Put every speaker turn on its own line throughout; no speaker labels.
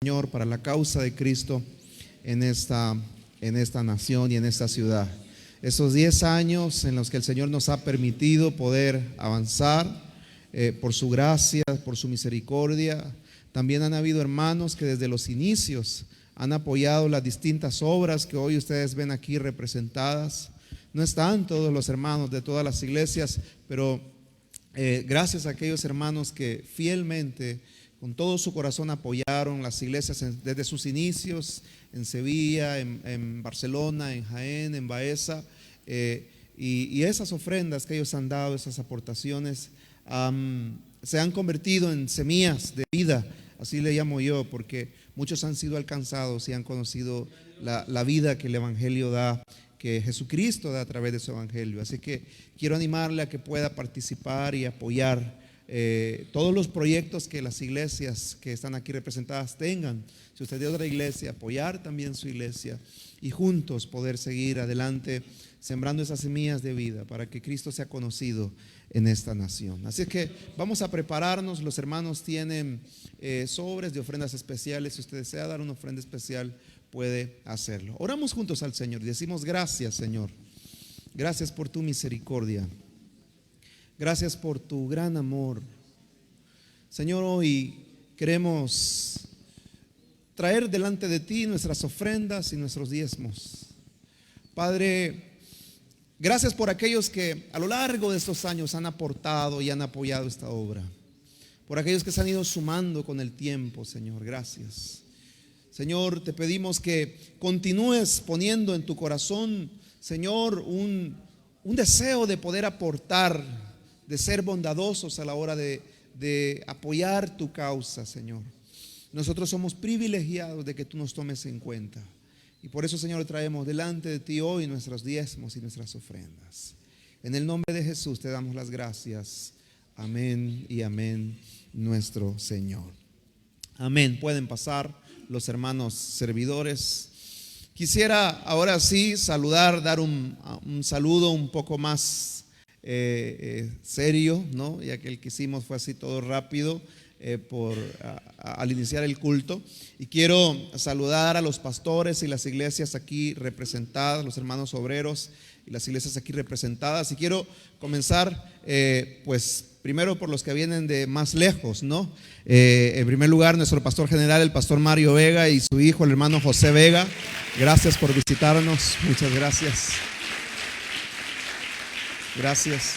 Señor, para la causa de Cristo en esta nación y en esta ciudad. Esos 10 años en los que el Señor nos ha permitido poder avanzar por su gracia, por su misericordia. También han habido hermanos que desde los inicios han apoyado las distintas obras que hoy ustedes ven aquí representadas. No están todos los hermanos de todas las iglesias, pero gracias a aquellos hermanos que fielmente, con todo su corazón, apoyaron las iglesias desde sus inicios, en Sevilla, en Barcelona, en Jaén, en Baeza, y esas ofrendas que ellos han dado, esas aportaciones, se han convertido en semillas de vida, así le llamo yo, porque muchos han sido alcanzados y han conocido la vida que el Evangelio da, que Jesucristo da a través de su Evangelio. Así que quiero animarle a que pueda participar y apoyar todos los proyectos que las iglesias que están aquí representadas tengan. Si usted es de otra iglesia, apoyar también su iglesia y juntos poder seguir adelante sembrando esas semillas de vida para que Cristo sea conocido en esta nación. Así que vamos a prepararnos. Los hermanos tienen sobres de ofrendas especiales. Si usted desea dar una ofrenda especial, puede hacerlo. Oramos juntos al Señor y decimos: gracias, Señor. Gracias por tu misericordia. Gracias por tu gran amor. Señor, hoy queremos traer delante de ti nuestras ofrendas y nuestros diezmos. Padre, gracias por aquellos que a lo largo de estos años han aportado y han apoyado esta obra. Por aquellos que se han ido sumando con el tiempo, Señor, gracias. Señor, te pedimos que continúes poniendo en tu corazón, Señor, un deseo de poder aportar, de ser bondadosos a la hora de apoyar tu causa, Señor. Nosotros somos privilegiados de que tú nos tomes en cuenta. Y por eso, Señor, traemos delante de ti hoy nuestros diezmos y nuestras ofrendas. En el nombre de Jesús te damos las gracias. Amén y amén, nuestro Señor. Amén. Pueden pasar los hermanos servidores. Quisiera ahora sí saludar, dar un saludo un poco más serio, ¿no? Ya que el que hicimos fue así todo rápido al iniciar el culto. Y quiero saludar a los pastores y las iglesias aquí representadas, los hermanos obreros y las iglesias aquí representadas. Y quiero comenzar pues primero por los que vienen de más lejos, ¿no? En primer lugar, nuestro pastor general, el pastor Mario Vega, y su hijo, el hermano José Vega. Gracias por visitarnos, muchas gracias. Gracias.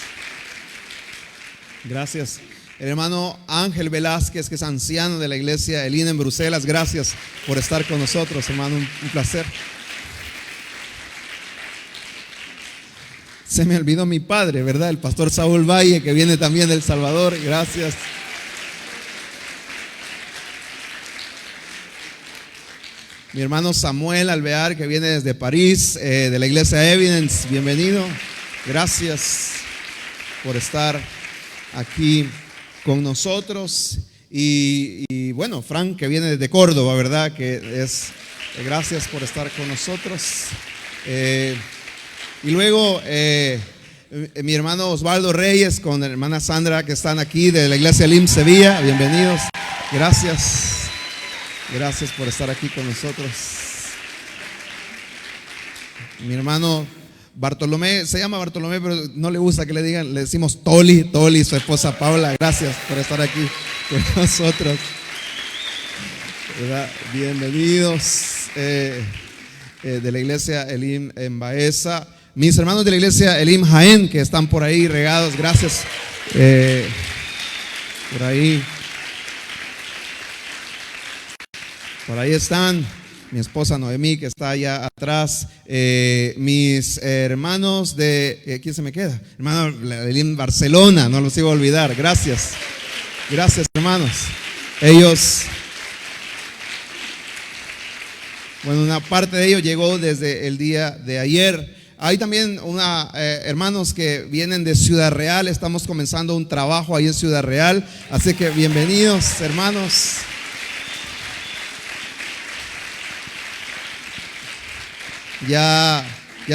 El hermano Ángel Velázquez, que es anciano de la iglesia Elín en Bruselas, gracias por estar con nosotros, hermano, un placer. Se me olvidó mi padre, ¿verdad? El pastor Saúl Valle, que viene también de El Salvador, gracias. Mi hermano Samuel Alvear, que viene desde París, de la iglesia Evidence, bienvenido. Gracias por estar aquí con nosotros. Y bueno, Frank, que viene desde Córdoba, ¿verdad? Gracias por estar con nosotros. Y luego mi hermano Osvaldo Reyes con la hermana Sandra, que están aquí de la iglesia Elim Sevilla, bienvenidos. Gracias por estar aquí con nosotros. Mi hermano Bartolomé, se llama Bartolomé, pero no le gusta que le digan, le decimos Toli, su esposa Paula, gracias por estar aquí con nosotros, ¿verdad? Bienvenidos de la iglesia Elim en Baeza. Mis hermanos de la iglesia Elim Jaén, que están por ahí regados, gracias por ahí. Por ahí están mi esposa Noemí, que está allá atrás. Mis hermanos de ¿quién se me queda? Hermano Elim Barcelona, no los iba a olvidar. Gracias hermanos. Ellos, bueno, una parte de ellos llegó desde el día de ayer. Hay también hermanos que vienen de Ciudad Real. Estamos comenzando un trabajo ahí en Ciudad Real, así que bienvenidos, hermanos. Ya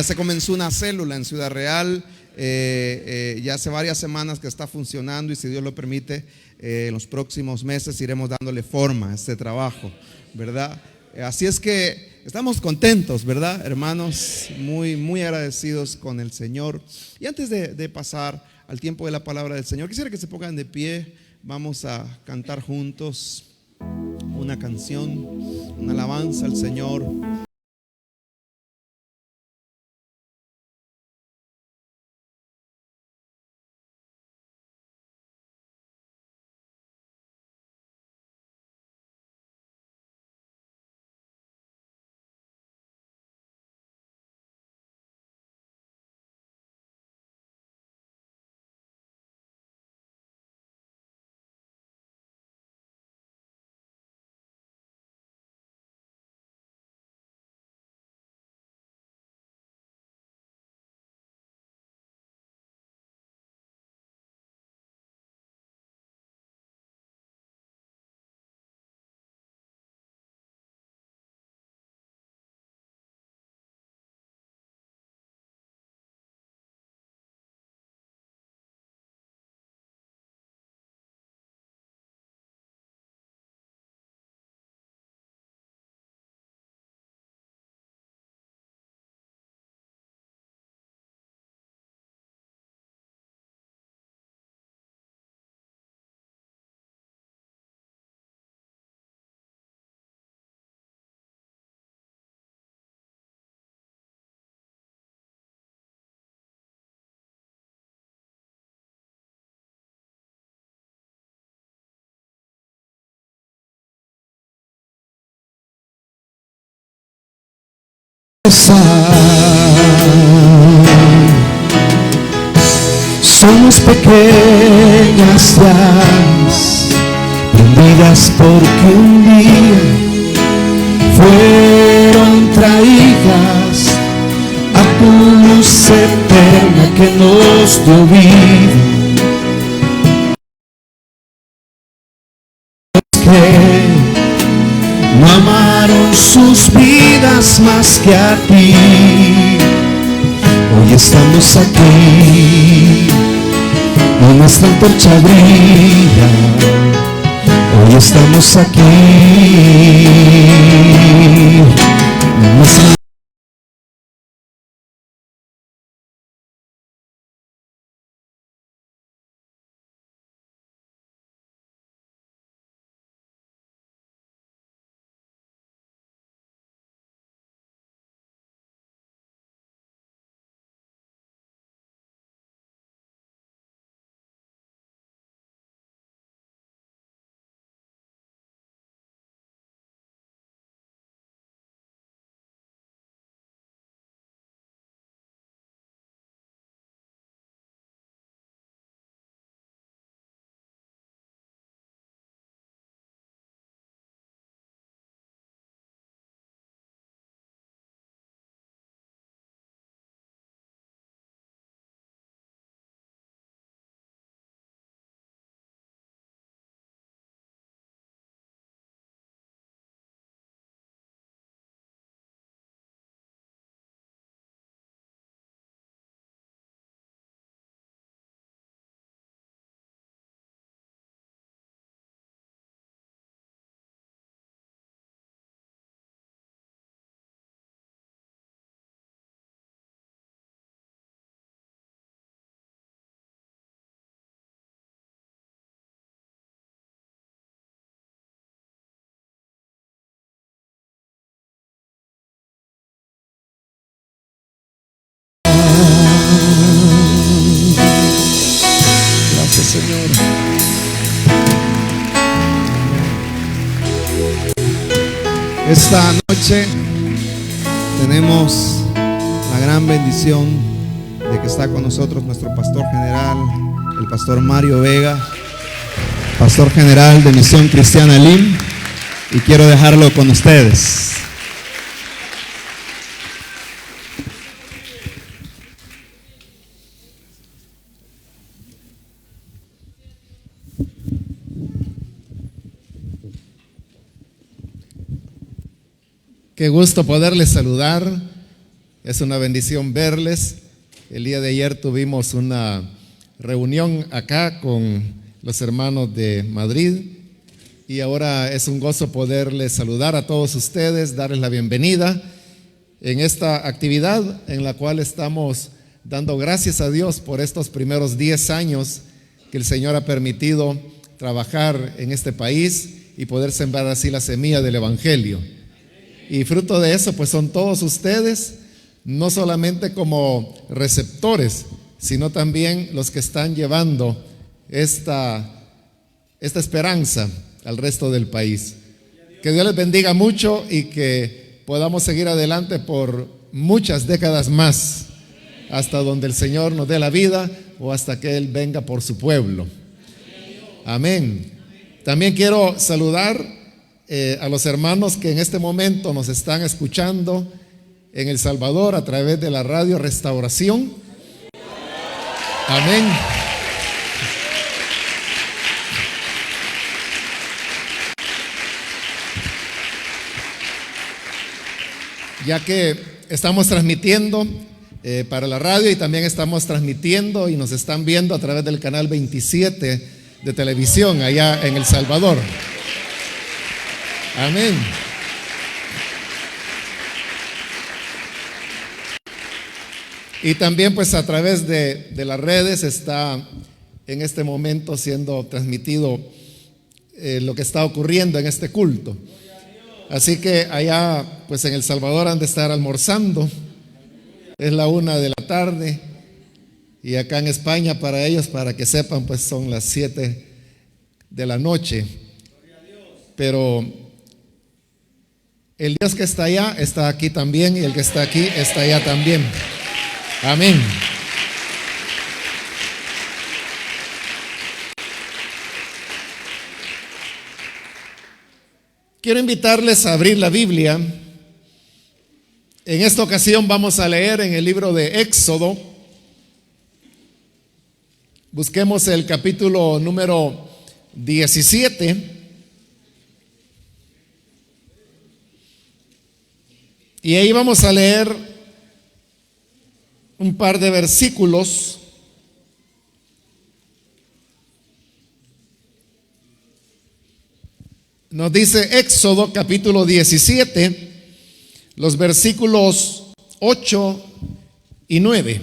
se comenzó una célula en Ciudad Real, ya hace varias semanas que está funcionando, y si Dios lo permite, En los próximos meses iremos dándole forma a este trabajo, ¿verdad? Así es que estamos contentos, ¿verdad, hermanos? Muy, muy agradecidos con el Señor. Y antes de pasar al tiempo de la palabra del Señor, quisiera que se pongan de pie. Vamos a cantar juntos una canción, una alabanza al Señor.
Somos pequeñas llamas prendidas porque un día fueron traídas a tu luz eterna que nos dio vida. Que no amaron sus vidas más que a ti. Hoy estamos aquí y nuestra antorcha brilla. Hoy estamos aquí. Gracias, Señor.
Esta noche tenemos la gran bendición de que está con nosotros nuestro pastor general, el pastor Mario Vega, pastor general de Misión Cristiana Elim, y quiero dejarlo con ustedes.
Qué gusto poderles saludar, es una bendición verles. El día de ayer tuvimos una reunión acá con los hermanos de Madrid. Y ahora es un gozo poderles saludar a todos ustedes, darles la bienvenida en esta actividad en la cual estamos dando gracias a Dios por estos primeros 10 años que el Señor ha permitido trabajar en este país y poder sembrar así la semilla del Evangelio. Y fruto de eso pues son todos ustedes, no solamente como receptores, sino también los que están llevando esta esperanza al resto del país. Que Dios les bendiga mucho y que podamos seguir adelante por muchas décadas más, hasta donde el Señor nos dé la vida o hasta que Él venga por su pueblo. Amén. También quiero saludar a los hermanos que en este momento nos están escuchando en El Salvador a través de la radio Restauración. Amén. Ya que estamos transmitiendo para la radio y también estamos transmitiendo y nos están viendo a través del canal 27 de televisión allá en El Salvador. Amén. Y también pues a través de las redes está en este momento siendo transmitido lo que está ocurriendo en este culto. Así que allá pues en El Salvador han de estar almorzando, es la 1 de la tarde, y acá en España para ellos, para que sepan, pues son las 7 de la noche. Pero el Dios que está allá está aquí también, y el que está aquí está allá también. Amén. Quiero invitarles a abrir la Biblia. En esta ocasión vamos a leer en el libro de Éxodo. Busquemos el capítulo número 17. Y ahí vamos a leer un par de versículos. Nos dice Éxodo capítulo 17, los versículos 8 y 9.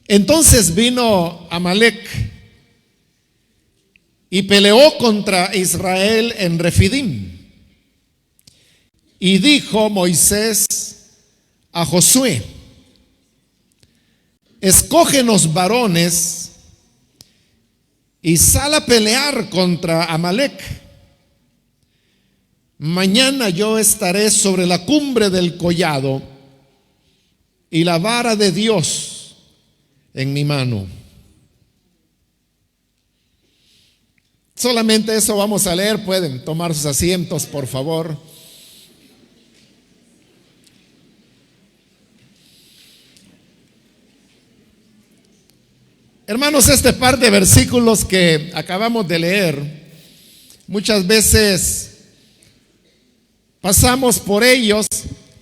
Entonces vino Amalec y peleó contra Israel en Refidim. Y dijo Moisés a Josué: escógenos varones y sal a pelear contra Amalec. Mañana yo estaré sobre la cumbre del collado y la vara de Dios en mi mano. Solamente eso vamos a leer. Pueden tomar sus asientos, por favor. Hermanos, este par de versículos que acabamos de leer, muchas veces pasamos por ellos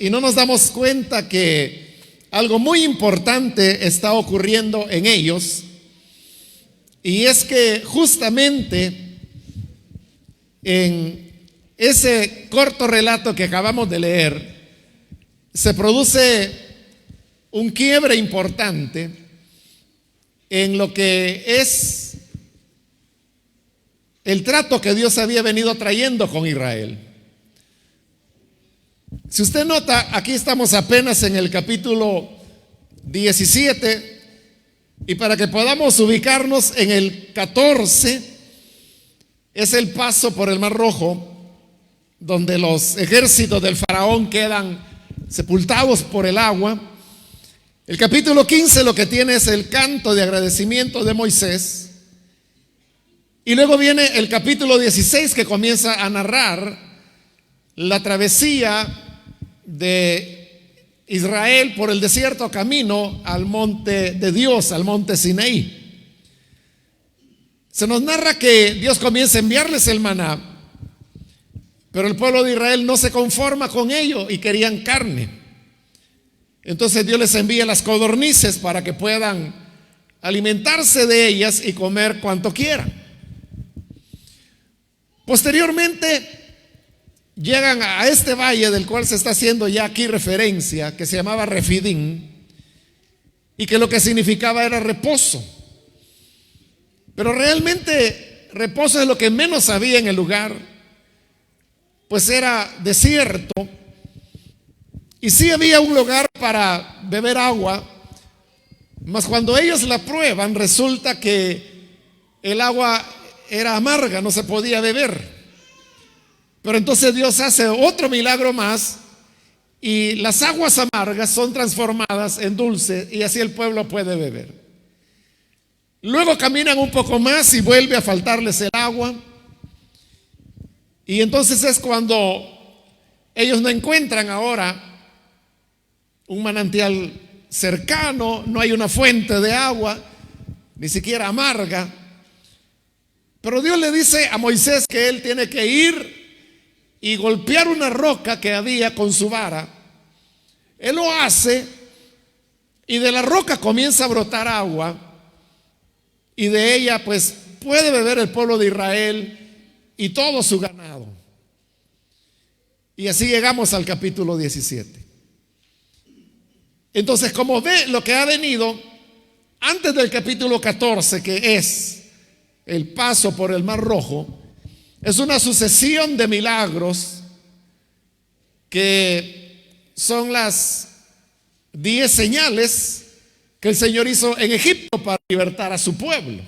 y no nos damos cuenta que algo muy importante está ocurriendo en ellos, y es que justamente en ese corto relato que acabamos de leer se produce un quiebre importante en lo que es el trato que Dios había venido trayendo con Israel. Si usted nota, aquí estamos apenas en el capítulo 17, y para que podamos ubicarnos en el 14, es el paso por el Mar Rojo, donde los ejércitos del faraón quedan sepultados por el agua. El capítulo 15 lo que tiene es el canto de agradecimiento de Moisés. Y luego viene el capítulo 16, que comienza a narrar la travesía de Israel por el desierto camino al monte de Dios, al monte Sinaí. Se nos narra que Dios comienza a enviarles el maná, pero el pueblo de Israel no se conforma con ello y querían carne. Entonces Dios les envía las codornices para que puedan alimentarse de ellas y comer cuanto quieran. Posteriormente llegan a este valle del cual se está haciendo ya aquí referencia, que se llamaba Refidim, y que lo que significaba era reposo. Pero realmente reposo es lo que menos había en el lugar, pues era desierto, y sí había un lugar para beber agua, mas cuando ellos la prueban resulta que el agua era amarga, no se podía beber. Pero entonces Dios hace otro milagro más y las aguas amargas son transformadas en dulce y así el pueblo puede beber. Luego caminan un poco más y vuelve a faltarles el agua. Y entonces es cuando ellos no encuentran ahora un manantial cercano, no hay una fuente de agua, ni siquiera amarga. Pero Dios le dice a Moisés que él tiene que ir y golpear una roca que había con su vara. Él lo hace y de la roca comienza a brotar agua y de ella pues puede beber el pueblo de Israel y todo su ganado. Y así llegamos al capítulo 17. Entonces, como ve lo que ha venido antes del capítulo 14, que es el paso por el Mar Rojo, es una sucesión de milagros que son las 10 señales que el Señor hizo en Egipto para libertar a su pueblo.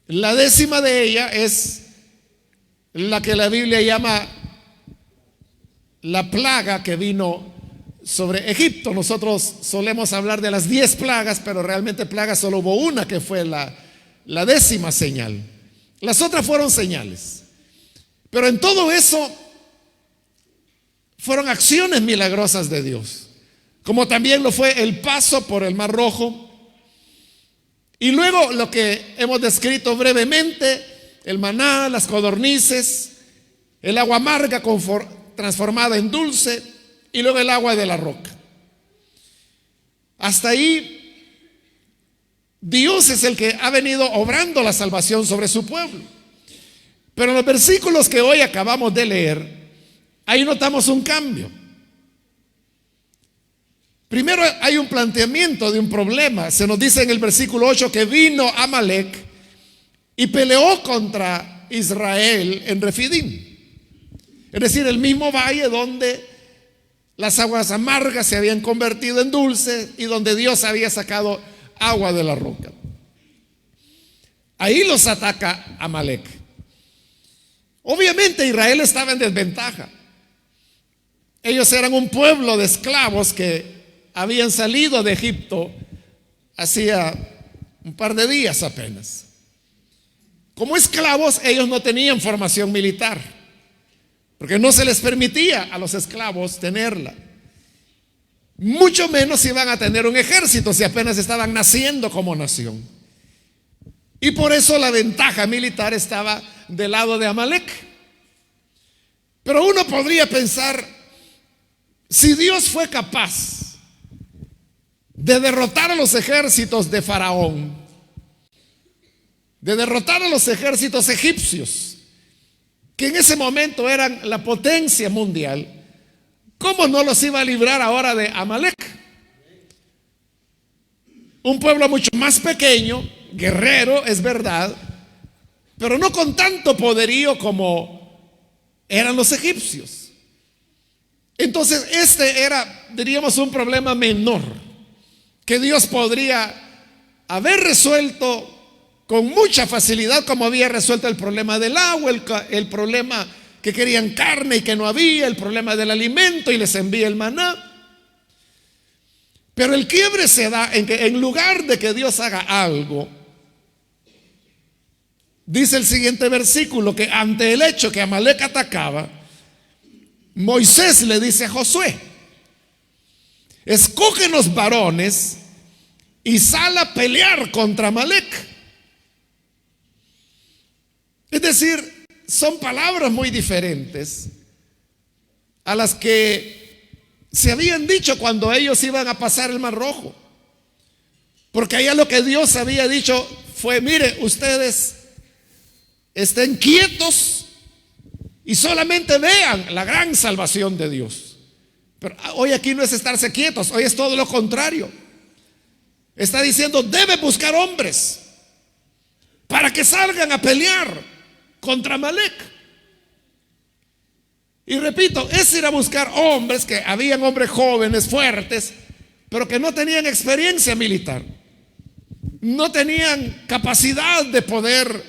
La 10ª de ella es la que la Biblia llama la plaga que vino sobre Egipto. Nosotros solemos hablar de las 10 plagas, pero realmente plaga solo hubo una, que fue la 10ª señal. Las otras fueron señales. Pero en todo eso fueron acciones milagrosas de Dios, como también lo fue el paso por el Mar Rojo. Y luego lo que hemos descrito brevemente, el maná, las codornices, el agua amarga transformada en dulce y luego el agua de la roca. Hasta ahí Dios es el que ha venido obrando la salvación sobre su pueblo. Pero en los versículos que hoy acabamos de leer, ahí notamos un cambio. Primero hay un planteamiento de un problema. Se nos dice en el versículo 8 que vino Amalek y peleó contra Israel en Refidim. Es decir, el mismo valle donde las aguas amargas se habían convertido en dulces y donde Dios había sacado agua de la roca. Ahí los ataca Amalek. Obviamente Israel estaba en desventaja. Ellos eran un pueblo de esclavos que habían salido de Egipto hacía un par de días apenas. Como esclavos, ellos no tenían formación militar, porque no se les permitía a los esclavos tenerla. Mucho menos iban a tener un ejército si apenas estaban naciendo como nación. Y por eso la ventaja militar estaba del lado de Amalek. Pero uno podría pensar, si Dios fue capaz de derrotar a los ejércitos de Faraón, de derrotar a los ejércitos egipcios, que en ese momento eran la potencia mundial, ¿cómo no los iba a librar ahora de Amalek? Un pueblo mucho más pequeño, guerrero, es verdad, pero no con tanto poderío como eran los egipcios. Entonces este era, diríamos, un problema menor que Dios podría haber resuelto con mucha facilidad, como había resuelto el problema del agua, el problema que querían carne y que no había, el problema del alimento y les envía el maná. Pero el quiebre se da en que en lugar de que Dios haga algo, dice el siguiente versículo, que ante el hecho que Amalek atacaba, Moisés le dice a Josué: escógenos varones y sal a pelear contra Amalek. Es decir, son palabras muy diferentes a las que se habían dicho cuando ellos iban a pasar el Mar Rojo. Porque allá lo que Dios había dicho fue: mire, ustedes estén quietos y solamente vean la gran salvación de Dios. Pero hoy aquí no es estarse quietos, hoy es todo lo contrario. Está diciendo: debe buscar hombres para que salgan a pelear contra Amalek. Y repito, es ir a buscar hombres, que habían hombres jóvenes, fuertes, pero que no tenían experiencia militar, no tenían capacidad de poder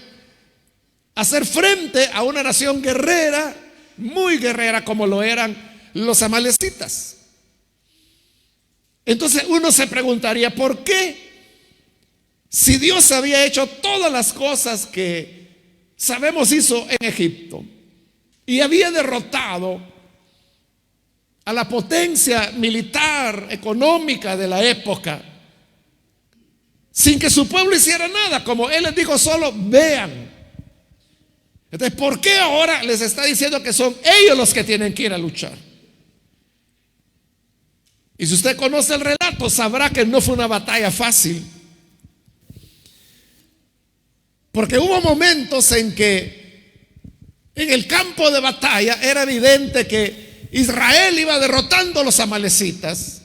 hacer frente a una nación guerrera, muy guerrera como lo eran los amalecitas. Entonces uno se preguntaría: ¿por qué? Si Dios había hecho todas las cosas que sabemos hizo en Egipto y había derrotado a la potencia militar, económica de la época, sin que su pueblo hiciera nada, como Él les dijo solo: vean. Entonces, ¿por qué ahora les está diciendo que son ellos los que tienen que ir a luchar? Y si usted conoce el relato, sabrá que no fue una batalla fácil. Porque hubo momentos en que en el campo de batalla era evidente que Israel iba derrotando a los amalecitas,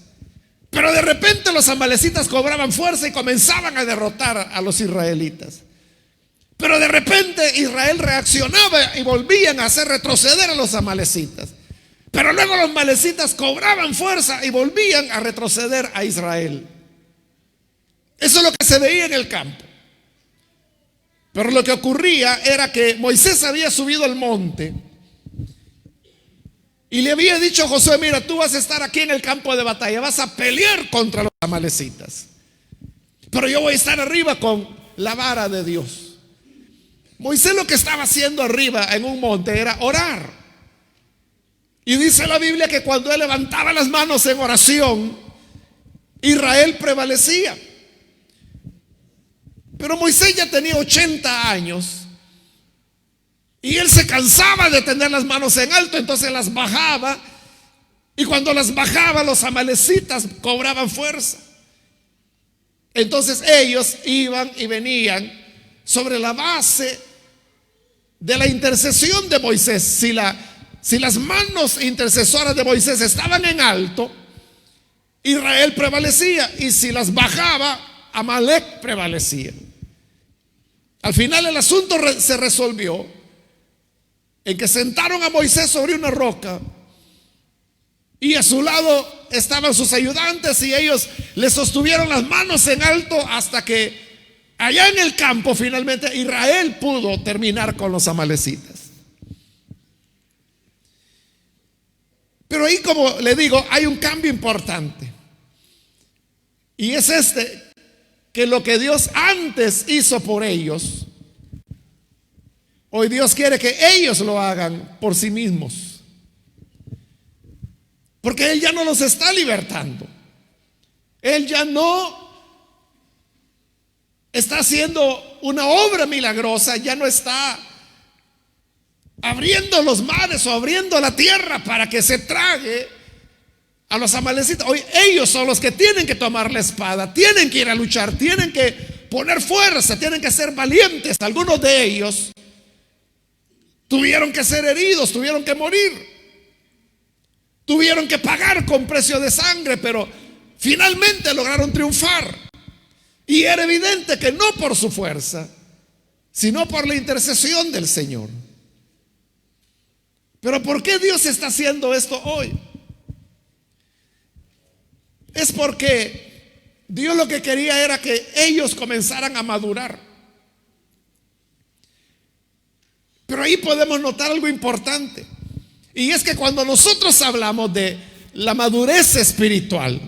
pero de repente los amalecitas cobraban fuerza y comenzaban a derrotar a los israelitas. Pero de repente Israel reaccionaba y volvían a hacer retroceder a los amalecitas. Pero luego los amalecitas cobraban fuerza y volvían a retroceder a Israel. Eso es lo que se veía en el campo. Pero lo que ocurría era que Moisés había subido al monte y le había dicho a Josué: mira, tú vas a estar aquí en el campo de batalla, vas a pelear contra los amalecitas, pero yo voy a estar arriba con la vara de Dios. Moisés lo que estaba haciendo arriba en un monte era orar. Y dice la Biblia que cuando él levantaba las manos en oración, Israel prevalecía. Pero Moisés ya tenía 80 años y él se cansaba de tener las manos en alto, entonces las bajaba, y cuando las bajaba los amalecitas cobraban fuerza. Entonces ellos iban y venían sobre la base de la intercesión de Moisés. Si las manos intercesoras de Moisés estaban en alto, Israel prevalecía, y si las bajaba, Amalek prevalecía. Al final el asunto se resolvió en que sentaron a Moisés sobre una roca y a su lado estaban sus ayudantes, y ellos le sostuvieron las manos en alto hasta que allá en el campo finalmente Israel pudo terminar con los amalecitas. Pero ahí, como le digo, hay un cambio importante, y es que lo que Dios antes hizo por ellos, hoy Dios quiere que ellos lo hagan por sí mismos, porque Él ya no los está libertando. Él ya no está haciendo una obra milagrosa, ya no está abriendo los mares o abriendo la tierra para que se trague a los amalecitas. Hoy ellos son los que tienen que tomar la espada, tienen que ir a luchar, tienen que poner fuerza, tienen que ser valientes. Algunos de ellos tuvieron que ser heridos, tuvieron que morir, tuvieron que pagar con precio de sangre, pero finalmente lograron triunfar. Y era evidente que no por su fuerza, sino por la intercesión del Señor. Pero ¿por qué Dios está haciendo esto hoy? Es porque Dios lo que quería era que ellos comenzaran a madurar. Pero ahí podemos notar algo importante, y es que cuando nosotros hablamos de la madurez espiritual,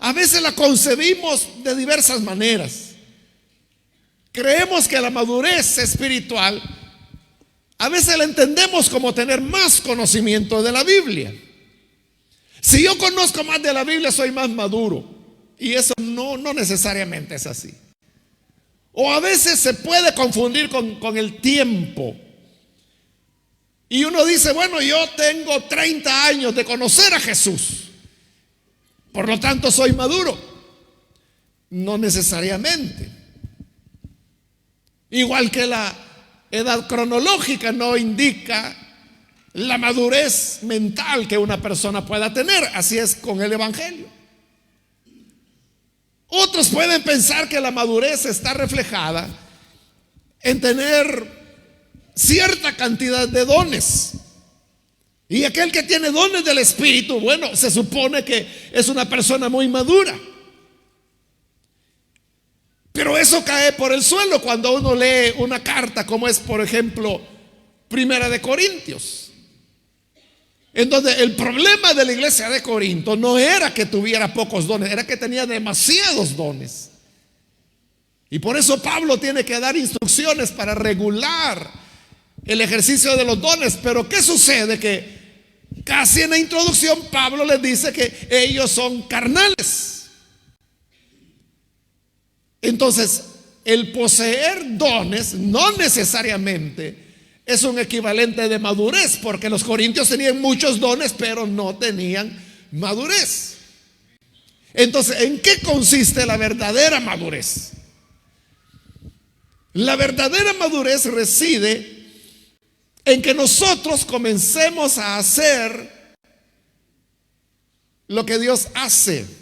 a veces la concebimos de diversas maneras. Creemos que la madurez espiritual a veces la entendemos como tener más conocimiento de la Biblia. Si yo conozco más de la Biblia, soy más maduro, y eso no necesariamente es así. O a veces se puede confundir con el tiempo, y uno dice: bueno, yo tengo 30 años de conocer a Jesús, por lo tanto soy maduro. No necesariamente. Igual que la edad cronológica no indica la madurez mental que una persona pueda tener. Así es con el evangelio. Otros pueden pensar que la madurez está reflejada en tener cierta cantidad de dones. Y aquel que tiene dones del Espíritu, bueno, se supone que es una persona muy madura. Pero eso cae por el suelo cuando uno lee una carta como es, por ejemplo, Primera de Corintios, en donde el problema de la iglesia de Corinto no era que tuviera pocos dones, era que tenía demasiados dones. Y por eso Pablo tiene que dar instrucciones para regular el ejercicio de los dones. Pero ¿qué sucede? Que casi en la introducción Pablo les dice que ellos son carnales. Entonces, el poseer dones no necesariamente es un equivalente de madurez, porque los corintios tenían muchos dones, pero no tenían madurez. Entonces, ¿en qué consiste la verdadera madurez? La verdadera madurez reside en que nosotros comencemos a hacer lo que Dios hace.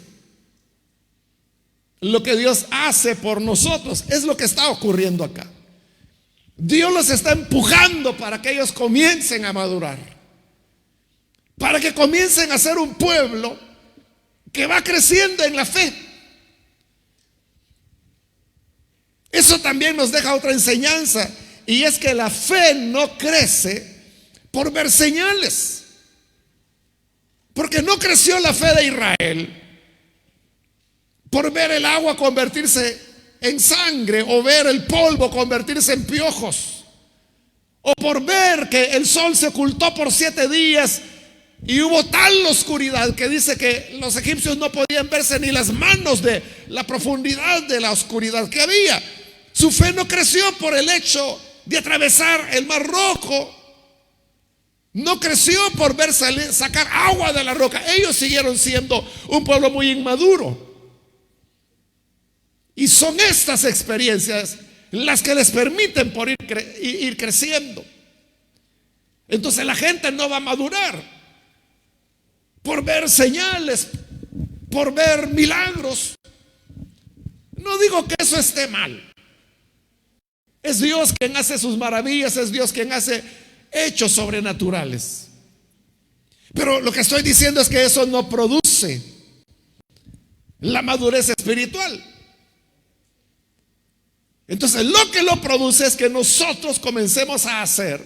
Lo que Dios hace por nosotros es lo que está ocurriendo acá. Dios los está empujando para que ellos comiencen a madurar, para que comiencen a ser un pueblo que va creciendo en la fe. Eso también nos deja otra enseñanza, y es que la fe no crece por ver señales, porque no creció la fe de Israel por ver el agua convertirse en sangre, o ver el polvo convertirse en piojos, o por ver que el sol se ocultó por 7 días y hubo tal oscuridad que dice que los egipcios no podían verse ni las manos de la profundidad de la oscuridad que había. Su fe no creció por el hecho de atravesar el Mar Rojo, no creció por ver sacar agua de la roca. Ellos siguieron siendo un pueblo muy inmaduro. Y son estas experiencias las que les permiten por ir creciendo. Entonces la gente no va a madurar por ver señales, por ver milagros. No digo que eso esté mal. Es Dios quien hace sus maravillas, es Dios quien hace hechos sobrenaturales. Pero lo que estoy diciendo es que eso no produce la madurez espiritual. Entonces lo que lo produce es que nosotros comencemos a hacer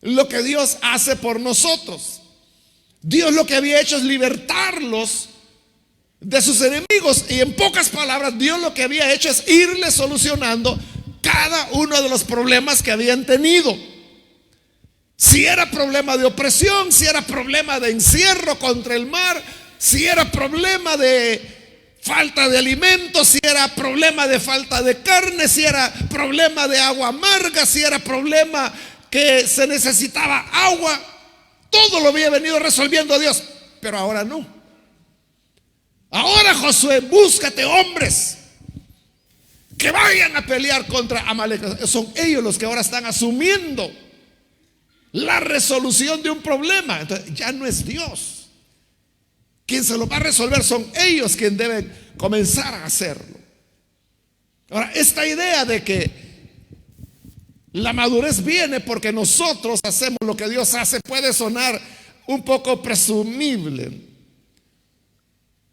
lo que Dios hace por nosotros. Dios lo que había hecho es libertarlos de sus enemigos, y en pocas palabras Dios lo que había hecho es irles solucionando cada uno de los problemas que habían tenido. Si era problema de opresión, si era problema de encierro contra el mar, si era problema de falta de alimentos, si era problema de falta de carne, si era problema de agua amarga, si era problema que se necesitaba agua, todo lo había venido resolviendo Dios. Pero ahora no. Ahora, Josué, búscate hombres que vayan a pelear contra Amalek. Son ellos los que ahora están asumiendo la resolución de un problema. Entonces, ya no es Dios quien se lo va a resolver, son ellos quienes deben comenzar a hacerlo. Ahora, esta idea de que la madurez viene porque nosotros hacemos lo que Dios hace puede sonar un poco presumible.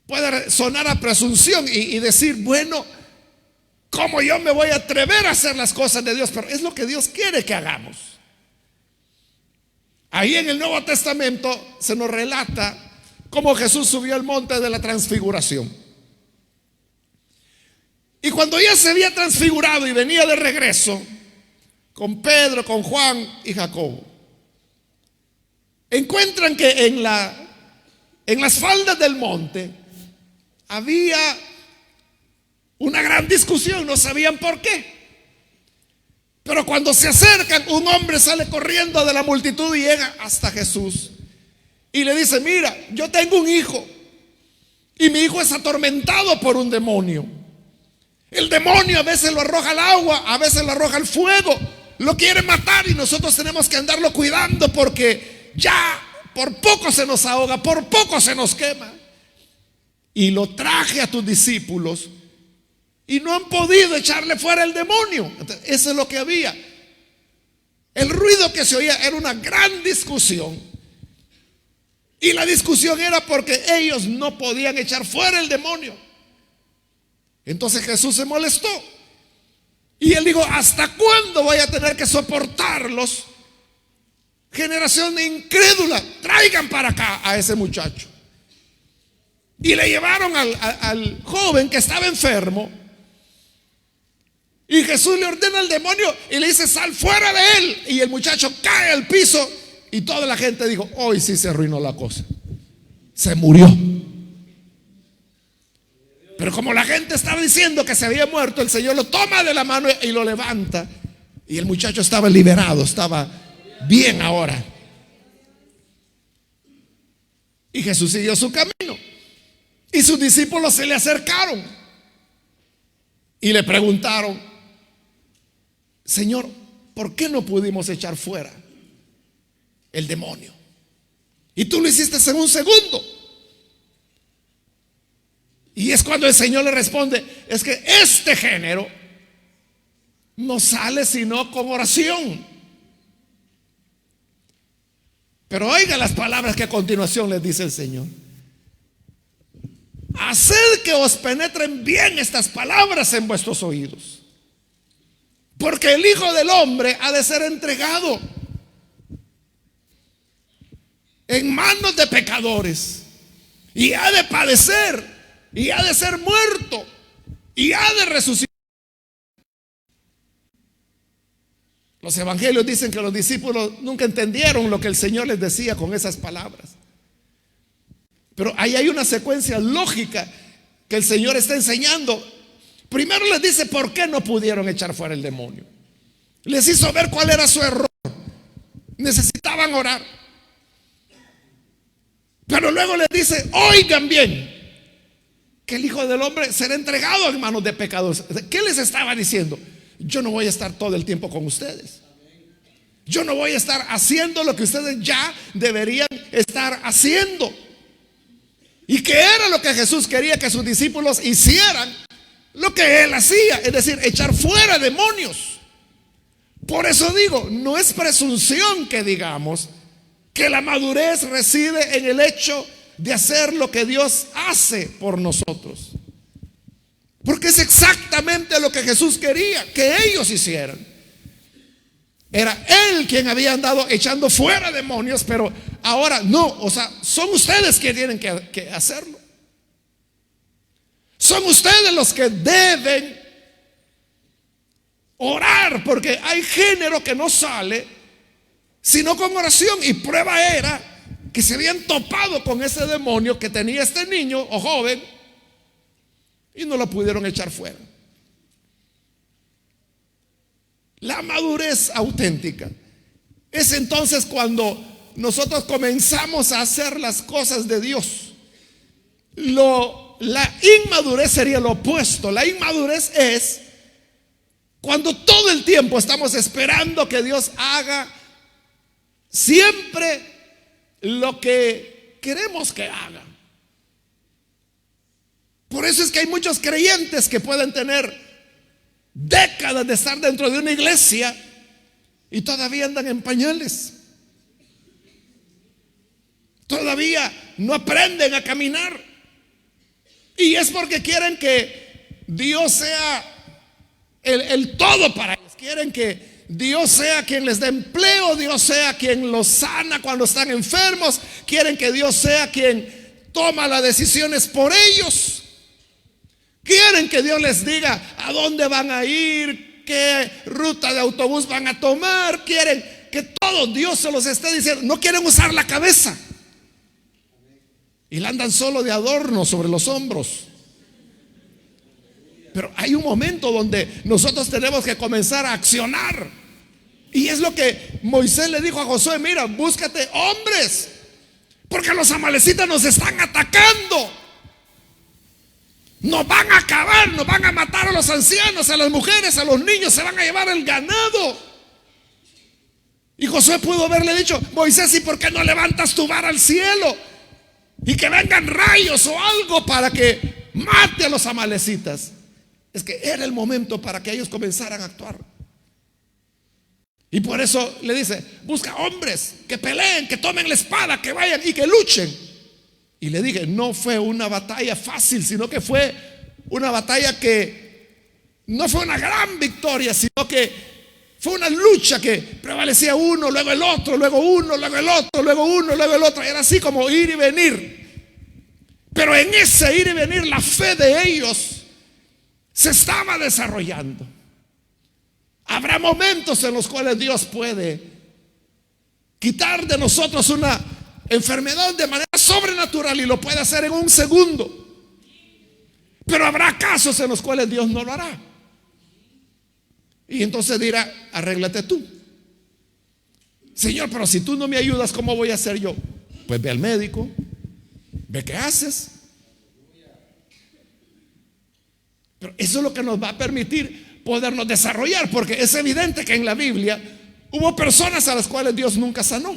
Puede sonar a presunción y decir, bueno, ¿cómo yo me voy a atrever a hacer las cosas de Dios? Pero es lo que Dios quiere que hagamos. Ahí en el Nuevo Testamento se nos relata cómo Jesús subió al monte de la transfiguración. Y cuando ya se había transfigurado y venía de regreso con Pedro, con Juan y Jacobo, encuentran que en las faldas del monte había una gran discusión, no sabían por qué. Pero cuando se acercan, un hombre sale corriendo de la multitud y llega hasta Jesús y le dice, mira, yo tengo un hijo y mi hijo es atormentado por un demonio. El demonio a veces lo arroja al agua, a veces lo arroja al fuego, lo quiere matar y nosotros tenemos que andarlo cuidando porque ya por poco se nos ahoga, por poco se nos quema. Y lo traje a tus discípulos y no han podido echarle fuera el demonio. Entonces, eso es lo que había. El ruido que se oía era una gran discusión. Y la discusión era porque ellos no podían echar fuera el demonio. Entonces Jesús se molestó. Y él dijo: ¿hasta cuándo voy a tener que soportarlos? Generación incrédula, traigan para acá a ese muchacho. Y le llevaron al joven que estaba enfermo. Y Jesús le ordena al demonio y le dice: sal fuera de él. Y el muchacho cae al piso. Y toda la gente dijo: hoy sí se arruinó la cosa, se murió. Pero como la gente estaba diciendo que se había muerto, el Señor lo toma de la mano y lo levanta. Y el muchacho estaba liberado, estaba bien ahora. Y Jesús siguió su camino. Y sus discípulos se le acercaron y le preguntaron: Señor, ¿por qué no pudimos echar fuera el demonio? Y tú lo hiciste en un segundo. Y es cuando el Señor le responde: es que este género no sale sino con oración. Pero oiga las palabras que a continuación les dice el Señor: haced que os penetren bien estas palabras en vuestros oídos, porque el Hijo del Hombre ha de ser entregado en manos de pecadores, y ha de padecer, y ha de ser muerto, y ha de resucitar. Los evangelios dicen que los discípulos nunca entendieron lo que el Señor les decía con esas palabras. Pero ahí hay una secuencia lógica que el Señor está enseñando. Primero les dice por qué no pudieron echar fuera el demonio. Les hizo ver cuál era su error. Necesitaban orar. Pero luego les dice: oigan bien, que el Hijo del Hombre será entregado en manos de pecadores. ¿Qué les estaba diciendo? Yo no voy a estar todo el tiempo con ustedes. Yo no voy a estar haciendo lo que ustedes ya deberían estar haciendo. ¿Y qué era lo que Jesús quería que sus discípulos hicieran? Lo que Él hacía, es decir, echar fuera demonios. Por eso digo, no es presunción que digamos que la madurez reside en el hecho de hacer lo que Dios hace por nosotros. Porque es exactamente lo que Jesús quería que ellos hicieran. Era Él quien había andado echando fuera demonios, pero ahora no, o sea, son ustedes quienes tienen que hacerlo. Son ustedes los que deben orar, porque hay género que no sale sino con oración. Y prueba era que se habían topado con ese demonio que tenía este niño o joven y no lo pudieron echar fuera. La madurez auténtica es entonces cuando nosotros comenzamos a hacer las cosas de Dios. La inmadurez sería lo opuesto. La inmadurez es cuando todo el tiempo estamos esperando que Dios haga siempre lo que queremos que haga. Por eso es que hay muchos creyentes que pueden tener décadas de estar dentro de una iglesia y todavía andan en pañales. Todavía no aprenden a caminar. Y es porque quieren que Dios sea el todo para ellos. Quieren que Dios sea quien les dé empleo, Dios sea quien los sana cuando están enfermos. Quieren que Dios sea quien toma las decisiones por ellos. Quieren que Dios les diga a dónde van a ir, qué ruta de autobús van a tomar. Quieren que todo Dios se los esté diciendo. No quieren usar la cabeza. Y la andan solo de adorno sobre los hombros. Pero hay un momento donde nosotros tenemos que comenzar a accionar. Y es lo que Moisés le dijo a Josué: mira, búscate hombres, porque los amalecitas nos están atacando. Nos van a acabar, nos van a matar a los ancianos, a las mujeres, a los niños, se van a llevar el ganado. Y Josué pudo haberle dicho: Moisés, ¿y por qué no levantas tu vara al cielo? Y que vengan rayos o algo para que mate a los amalecitas. Es que era el momento para que ellos comenzaran a actuar. Y por eso le dice: busca hombres que peleen, que tomen la espada, que vayan y que luchen. Y le dije, no fue una batalla fácil, sino que fue una batalla que no fue una gran victoria, sino que fue una lucha que prevalecía uno, luego el otro, luego uno, luego el otro, luego uno, luego el otro. Era así como ir y venir. Pero en ese ir y venir la fe de ellos se estaba desarrollando. Habrá momentos en los cuales Dios puede quitar de nosotros una enfermedad de manera sobrenatural y lo puede hacer en un segundo. Pero habrá casos en los cuales Dios no lo hará. Y entonces dirá: arréglate tú. Señor, pero si tú no me ayudas, ¿cómo voy a hacer yo? Pues ve al médico, ve qué haces. Pero eso es lo que nos va a permitir podernos desarrollar, porque es evidente que en la Biblia hubo personas a las cuales Dios nunca sanó.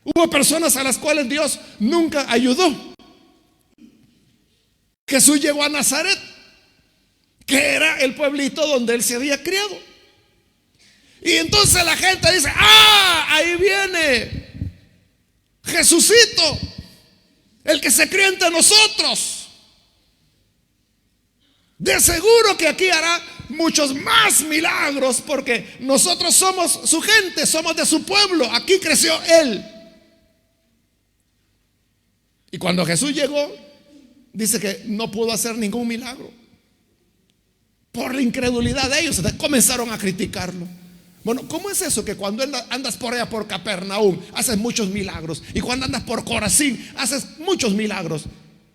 Hubo personas a las cuales Dios nunca ayudó. Jesús llegó a Nazaret, que era el pueblito donde él se había criado. Y entonces la gente dice: ah, ahí viene Jesucito, el que se crió entre nosotros. De seguro que aquí hará muchos más milagros, porque nosotros somos su gente, somos de su pueblo, aquí creció él. Y cuando Jesús llegó, dice que no pudo hacer ningún milagro por la incredulidad de ellos. Entonces comenzaron a criticarlo. Bueno, ¿cómo es eso que cuando andas por allá por Capernaum haces muchos milagros? Y cuando andas por Corazín haces muchos milagros.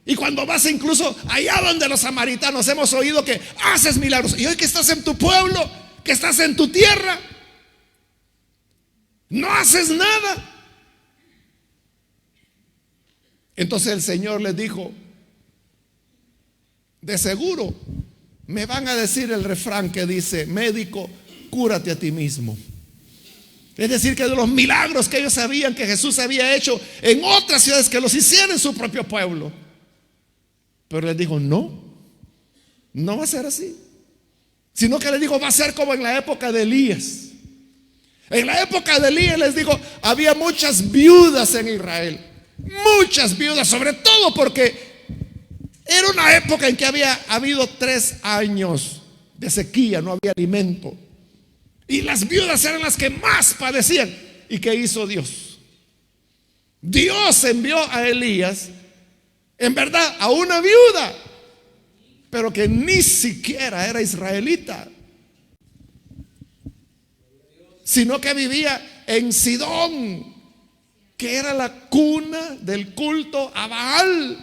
Y cuando vas incluso allá donde los samaritanos hemos oído que haces milagros. Y hoy que estás en tu pueblo, que estás en tu tierra, no haces nada. Entonces el Señor les dijo: de seguro me van a decir el refrán que dice: médico, cúrate a ti mismo. Es decir, que de los milagros que ellos sabían que Jesús había hecho en otras ciudades, que los hiciera en su propio pueblo. Pero les dijo: no, no va a ser así. Sino que les dijo: va a ser como en la época de Elías. En la época de Elías, les dijo, había muchas viudas en Israel. Muchas viudas, sobre todo porque era una época en que había habido 3 años de sequía, no había alimento. Y las viudas eran las que más padecían. ¿Y qué hizo Dios? Dios envió a Elías, en verdad, a una viuda, pero que ni siquiera era israelita, sino que vivía en Sidón, que era la cuna del culto a Baal.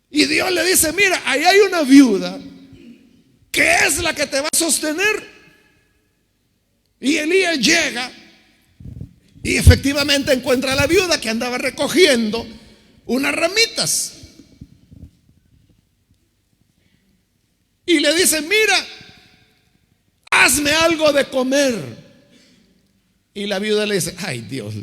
Y Dios le dice: mira, ahí hay una viuda que es la que te va a sostener. Y Elías llega y efectivamente encuentra a la viuda que andaba recogiendo unas ramitas. Y le dice: mira, hazme algo de comer. Y la viuda le dice: ay, Dios,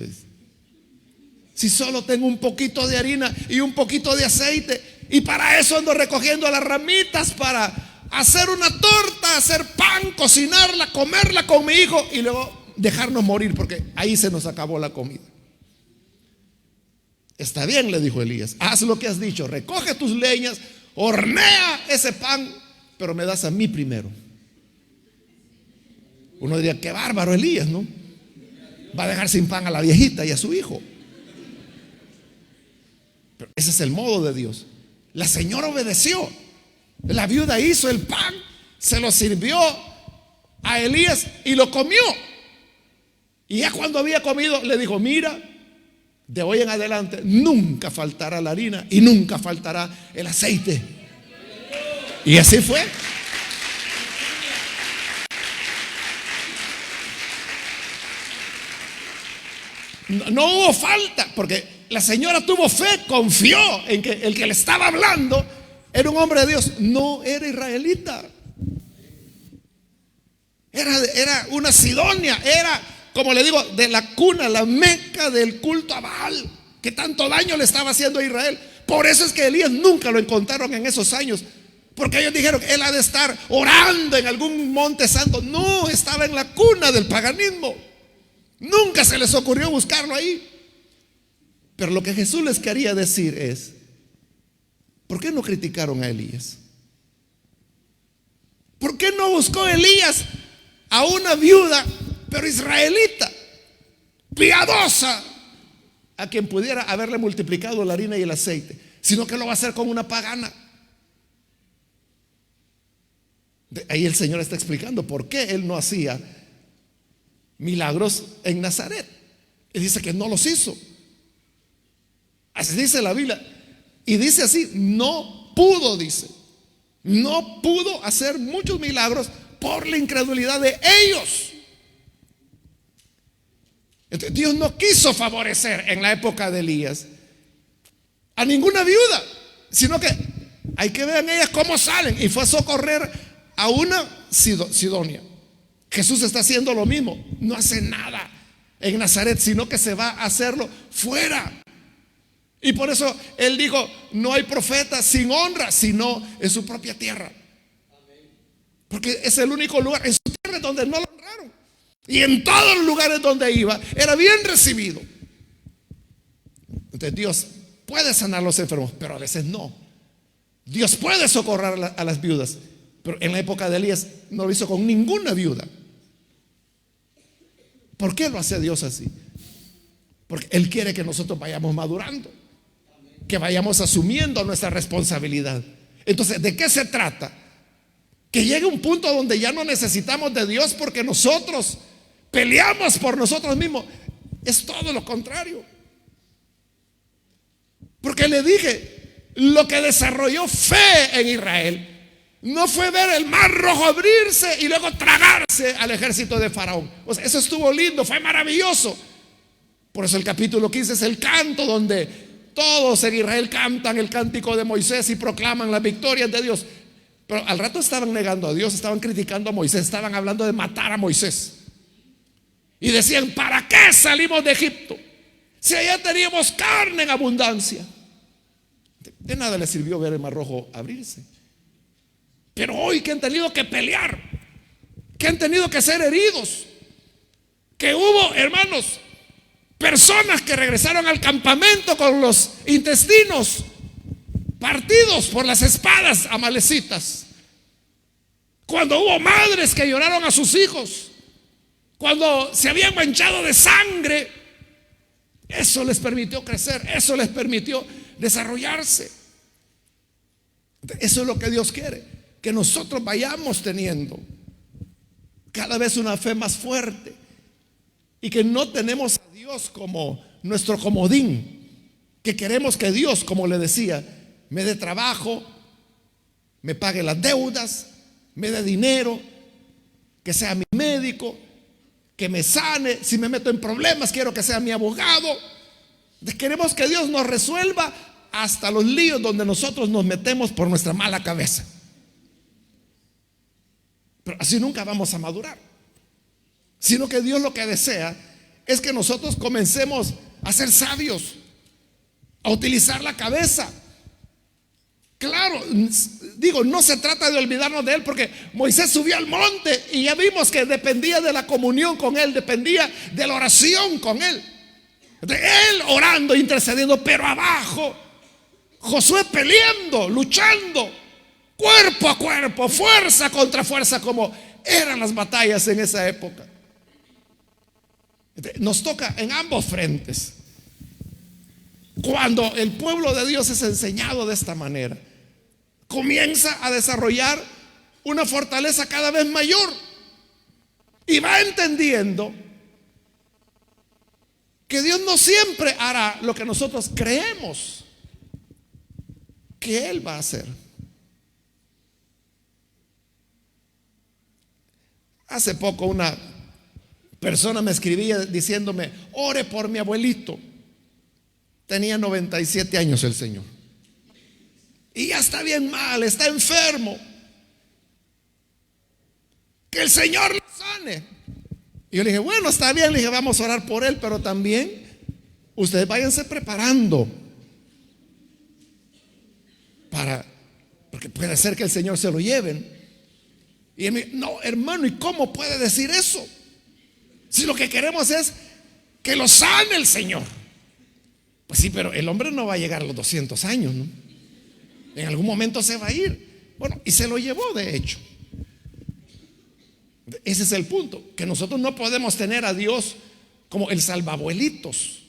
si solo tengo un poquito de harina y un poquito de aceite, y para eso ando recogiendo las ramitas para hacer una torta, hacer pan, cocinarla, comerla con mi hijo y luego dejarnos morir, porque ahí se nos acabó la comida. Está bien, le dijo Elías, haz lo que has dicho, recoge tus leñas, hornea ese pan, pero me das a mí primero. Uno diría: qué bárbaro Elías, ¿no? Va a dejar sin pan a la viejita y a su hijo. Pero ese es el modo de Dios. La señora obedeció. La viuda hizo el pan, se lo sirvió a Elías y lo comió. Y ya cuando había comido le dijo: mira, de hoy en adelante nunca faltará la harina y nunca faltará el aceite. Y así fue. No hubo falta, porque la señora tuvo fe, confió en que el que le estaba hablando era un hombre de Dios, no era israelita. Era una Sidonia, era, como le digo, de la cuna, la meca del culto a Baal, que tanto daño le estaba haciendo a Israel. Por eso es que Elías nunca lo encontraron en esos años, porque ellos dijeron, él ha de estar orando en algún monte santo. No, estaba en la cuna del paganismo. Nunca se les ocurrió buscarlo ahí. Pero lo que Jesús les quería decir es, ¿por qué no criticaron a Elías? ¿Por qué no buscó Elías a una viuda, pero israelita, piadosa, a quien pudiera haberle multiplicado la harina y el aceite, sino que lo va a hacer con una pagana? Ahí el Señor está explicando por qué Él no hacía milagros en Nazaret. Y dice que no los hizo. Así dice la Biblia. Y dice así, no pudo, dice. No pudo hacer muchos milagros por la incredulidad de ellos. Entonces, Dios no quiso favorecer en la época de Elías a ninguna viuda, sino que hay que ver en ellas cómo salen. Y fue a socorrer a una Sidonia. Jesús está haciendo lo mismo. No hace nada en Nazaret, sino que se va a hacerlo fuera. Y por eso Él dijo, no hay profeta sin honra, sino en su propia tierra. Porque es el único lugar en su tierra donde no lo honraron. Y en todos los lugares donde iba, era bien recibido. Entonces Dios puede sanar a los enfermos, pero a veces no. Dios puede socorrer a las viudas, pero en la época de Elías no lo hizo con ninguna viuda. ¿Por qué lo hace Dios así? Porque Él quiere que nosotros vayamos madurando, que vayamos asumiendo nuestra responsabilidad. Entonces, ¿de qué se trata? Que llegue un punto donde ya no necesitamos de Dios porque nosotros peleamos por nosotros mismos. Es todo lo contrario. Porque le dije, lo que desarrolló fe en Israel no fue ver el mar rojo abrirse y luego tragarse al ejército de Faraón. O sea, eso estuvo lindo, fue maravilloso. Por eso el capítulo 15 es el canto donde todos en Israel cantan el cántico de Moisés y proclaman las victorias de Dios. Pero al rato estaban negando a Dios, estaban criticando a Moisés, estaban hablando de matar a Moisés. Y decían, ¿para qué salimos de Egipto? Si allá teníamos carne en abundancia. De nada les sirvió ver el mar rojo abrirse. Pero hoy que han tenido que pelear, que han tenido que ser heridos, que hubo, hermanos, personas que regresaron al campamento con los intestinos partidos por las espadas amalecitas, cuando hubo madres que lloraron a sus hijos, cuando se habían manchado de sangre, eso les permitió crecer, eso les permitió desarrollarse. Eso es lo que Dios quiere, que nosotros vayamos teniendo cada vez una fe más fuerte y que no tenemos a Dios como nuestro comodín, que queremos que Dios, como le decía, me dé trabajo, me pague las deudas, me dé dinero, que sea mi médico, que me sane. Si me meto en problemas, quiero que sea mi abogado. Queremos que Dios nos resuelva hasta los líos donde nosotros nos metemos por nuestra mala cabeza. Pero así nunca vamos a madurar. Sino que Dios lo que desea es que nosotros comencemos a ser sabios, a utilizar la cabeza. Claro, digo, no se trata de olvidarnos de Él, porque Moisés subió al monte y ya vimos que dependía de la comunión con Él, dependía de la oración con Él, de Él orando, intercediendo, pero abajo Josué peleando, luchando, cuerpo a cuerpo, fuerza contra fuerza, como eran las batallas en esa época. Nos toca en ambos frentes. Cuando el pueblo de Dios es enseñado de esta manera, comienza a desarrollar una fortaleza cada vez mayor y va entendiendo que Dios no siempre hará lo que nosotros creemos que Él va a hacer. Hace poco una persona me escribía diciéndome, ore por mi abuelito. Tenía 97 años el señor. Y ya está bien mal, está enfermo. Que el Señor lo sane. Y yo le dije, bueno, está bien. Le dije, vamos a orar por él, pero también ustedes váyanse preparando porque puede ser que el Señor se lo lleven. Y él me dijo, no, hermano, ¿y cómo puede decir eso? Si lo que queremos es que lo sane el Señor. Pues sí, pero el hombre no va a llegar a los 200 años, ¿no? En algún momento se va a ir. Bueno, y se lo llevó, de hecho. Ese es el punto, que nosotros no podemos tener a Dios como el salvabuelitos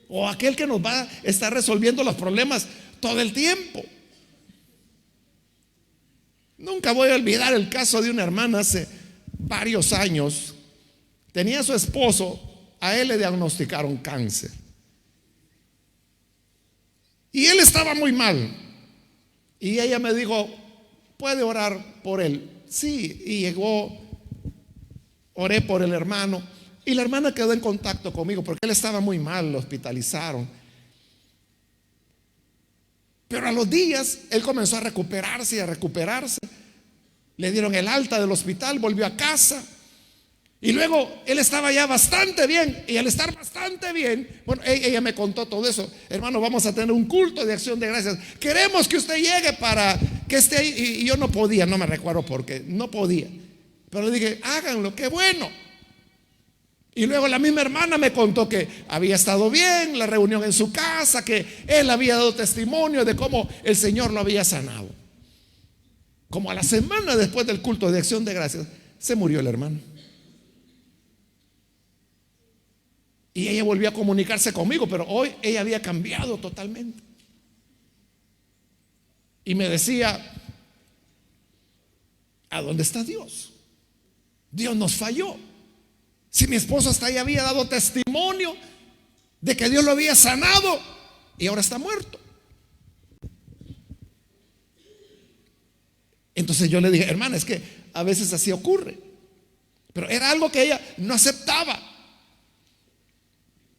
o aquel que nos va a estar resolviendo los problemas todo el tiempo. Nunca voy a olvidar el caso de una hermana hace varios años. Tenía a su esposo, a él le diagnosticaron cáncer. Y él estaba muy mal. Y ella me dijo, ¿puede orar por él? Sí, y llegó, oré por el hermano. Y la hermana quedó en contacto conmigo porque él estaba muy mal, lo hospitalizaron. Pero a los días él comenzó a recuperarse y a recuperarse. Le dieron el alta del hospital, volvió a casa. Y luego él estaba ya bastante bien. Y al estar bastante bien, bueno, ella me contó todo eso. Hermano, vamos a tener un culto de acción de gracias. Queremos que usted llegue para que esté ahí. Y yo no podía, no me recuerdo por qué, no podía. Pero le dije, háganlo, qué bueno. Y luego la misma hermana me contó que había estado bien, la reunión en su casa, que él había dado testimonio de cómo el Señor lo había sanado. Como a la semana después del culto de acción de gracias, se murió el hermano. Y ella volvió a comunicarse conmigo, pero hoy ella había cambiado totalmente. Y me decía, ¿a dónde está Dios? Dios nos falló. Si mi esposo hasta ahí había dado testimonio de que Dios lo había sanado y ahora está muerto. Entonces yo le dije, hermana, es que a veces así ocurre. Pero era algo que ella no aceptaba.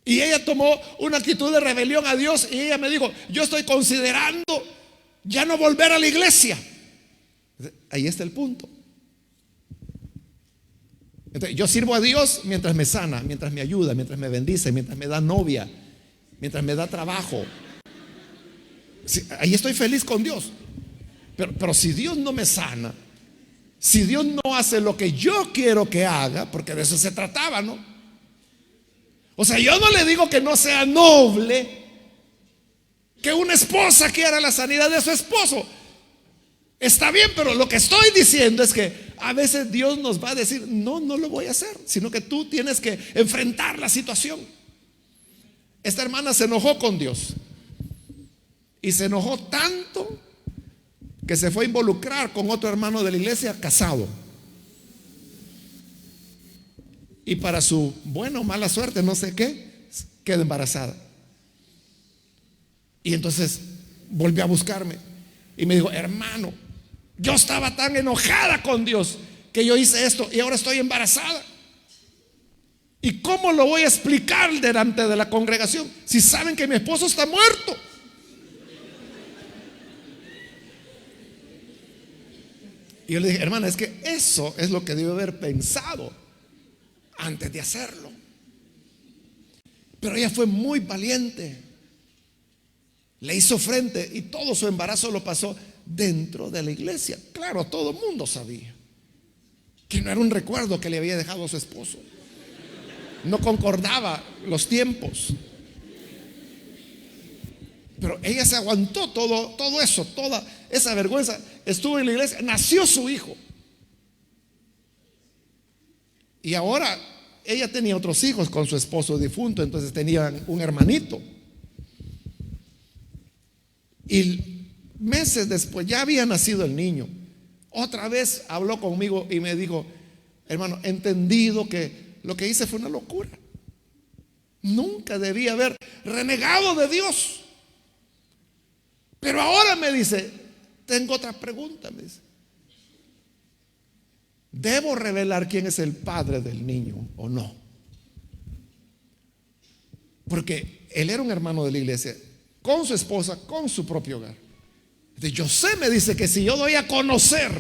Y ella tomó una actitud de rebelión a Dios y ella me dijo, yo estoy considerando ya no volver a la iglesia. Ahí está el punto. Entonces, yo sirvo a Dios mientras me sana, mientras me ayuda, mientras me bendice, mientras me da novia, mientras me da trabajo. Sí, ahí estoy feliz con Dios. Pero si Dios no me sana, si Dios no hace lo que yo quiero que haga, porque de eso se trataba, ¿no? O sea, yo no le digo que no sea noble que una esposa quiera la sanidad de su esposo. Está bien, pero lo que estoy diciendo es que a veces Dios nos va a decir, no, no lo voy a hacer, sino que tú tienes que enfrentar la situación. Esta hermana se enojó con Dios y se enojó tanto que se fue a involucrar con otro hermano de la iglesia casado. Y para su buena o mala suerte, no sé qué, quedó embarazada. Y entonces volvió a buscarme y me dijo, hermano, yo estaba tan enojada con Dios que yo hice esto y ahora estoy embarazada. ¿Y cómo lo voy a explicar delante de la congregación si saben que mi esposo está muerto? Y yo le dije, hermana, es que eso es lo que debe haber pensado antes de hacerlo. Pero ella fue muy valiente, le hizo frente y todo su embarazo lo pasó dentro de la iglesia. Claro, todo el mundo sabía que no era un recuerdo que le había dejado a su esposo. No concordaba los tiempos. Pero ella se aguantó todo eso, toda esa vergüenza. Estuvo en la iglesia, nació su hijo. Y ahora ella tenía otros hijos con su esposo difunto, entonces tenían un hermanito. Y meses después ya había nacido el niño. Otra vez habló conmigo y me dijo, hermano, he entendido que lo que hice fue una locura. Nunca debía haber renegado de Dios. Pero ahora me dice, tengo otra pregunta, me dice. ¿Debo revelar quién es el padre del niño o no? porque él era un hermano de la iglesia, con su esposa, con su propio hogar. Entonces, José me dice que si yo doy a conocer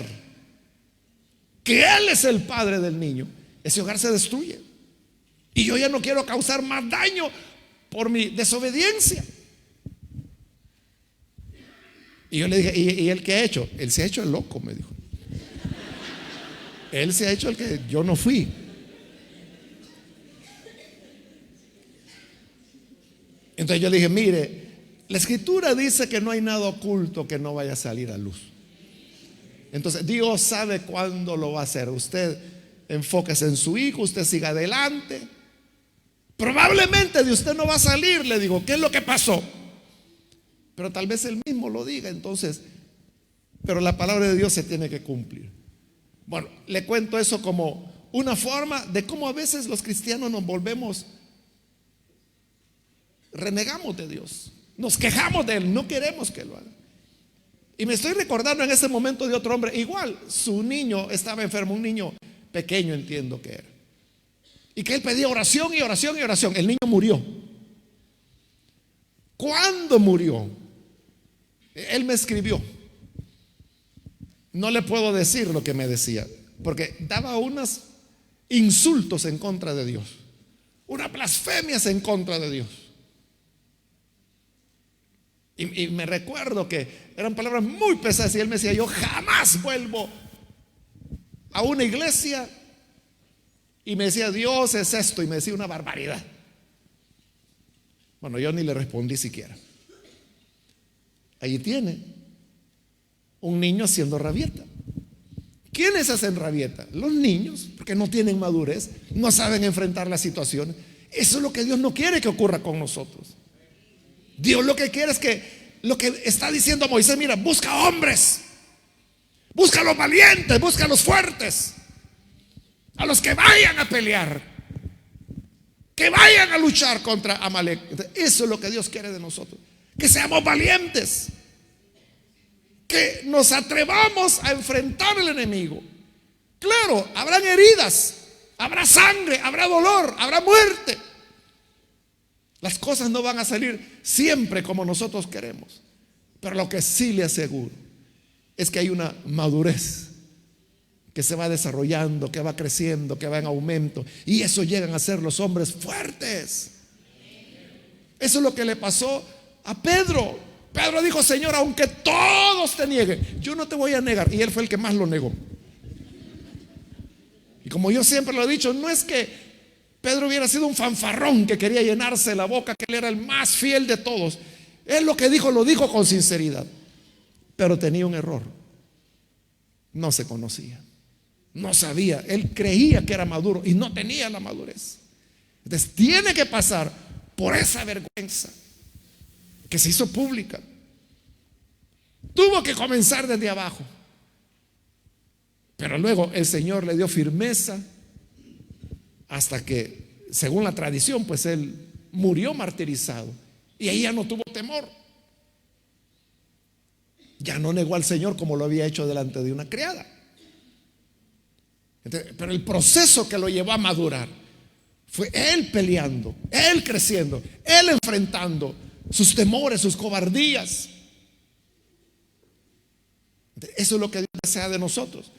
que él es el padre del niño, ese hogar se destruye. Y yo ya no quiero causar más daño por mi desobediencia. Y yo le dije, ¿y él qué ha hecho? Él se ha hecho el loco, me dijo. Él se ha hecho el que yo no fui. Entonces yo le dije, mire, la escritura dice que no hay nada oculto que no vaya a salir a luz. Entonces Dios sabe cuándo lo va a hacer. Usted enfóquese en su hijo, usted siga adelante. Probablemente de usted no va a salir, le digo, ¿qué es lo que pasó? Pero tal vez él mismo lo diga, entonces, pero la palabra de Dios se tiene que cumplir. Bueno, le cuento eso como una forma de cómo a veces los cristianos nos volvemos, renegamos de Dios, nos quejamos de Él, no queremos que lo haga. Y me estoy recordando en ese momento de otro hombre, igual, su niño estaba enfermo, un niño pequeño entiendo que era, y que él pedía oración y oración y oración. El niño murió. ¿Cuándo murió? Él me escribió. No le puedo decir lo que me decía, porque daba unos insultos en contra de Dios, unas blasfemias en contra de Dios. Y me recuerdo que eran palabras muy pesadas y él me decía, yo jamás vuelvo a una iglesia. Y me decía, Dios es esto, y me decía una barbaridad. Bueno, yo ni le respondí siquiera. Ahí tiene un niño haciendo rabieta. ¿Quiénes hacen rabieta? Los niños, porque no tienen madurez, no saben enfrentar las situaciones. Eso es lo que Dios no quiere que ocurra con nosotros. Dios lo que quiere es que lo que está diciendo Moisés, mira, busca hombres, busca a los valientes, busca a los fuertes, a los que vayan a pelear, que vayan a luchar contra Amalek. Eso es lo que Dios quiere de nosotros, que seamos valientes, que nos atrevamos a enfrentar al enemigo. Claro, habrán heridas, habrá sangre, habrá dolor, habrá muerte. Las cosas no van a salir siempre como nosotros queremos, pero lo que sí le aseguro es que hay una madurez que se va desarrollando, que va creciendo, que va en aumento, y eso llegan a ser los hombres fuertes. Eso es lo que le pasó a Pedro. Pedro dijo, Señor, aunque todos te nieguen, yo no te voy a negar. Y él fue el que más lo negó. Y como yo siempre lo he dicho, no es que Pedro hubiera sido un fanfarrón que quería llenarse la boca, que él era el más fiel de todos. Él lo que dijo, lo dijo con sinceridad, pero tenía un error. No se conocía, no sabía. Él creía que era maduro y no tenía la madurez. Entonces tiene que pasar por esa vergüenza que se hizo pública. Tuvo que comenzar desde abajo, pero luego el Señor le dio firmeza hasta que, según la tradición, pues él murió martirizado. Y ahí ya no tuvo temor. Ya no negó al Señor como lo había hecho delante de una criada. Entonces, pero el proceso que lo llevó a madurar fue él peleando, él creciendo, él enfrentando sus temores, sus cobardías. Eso es lo que Dios desea de nosotros.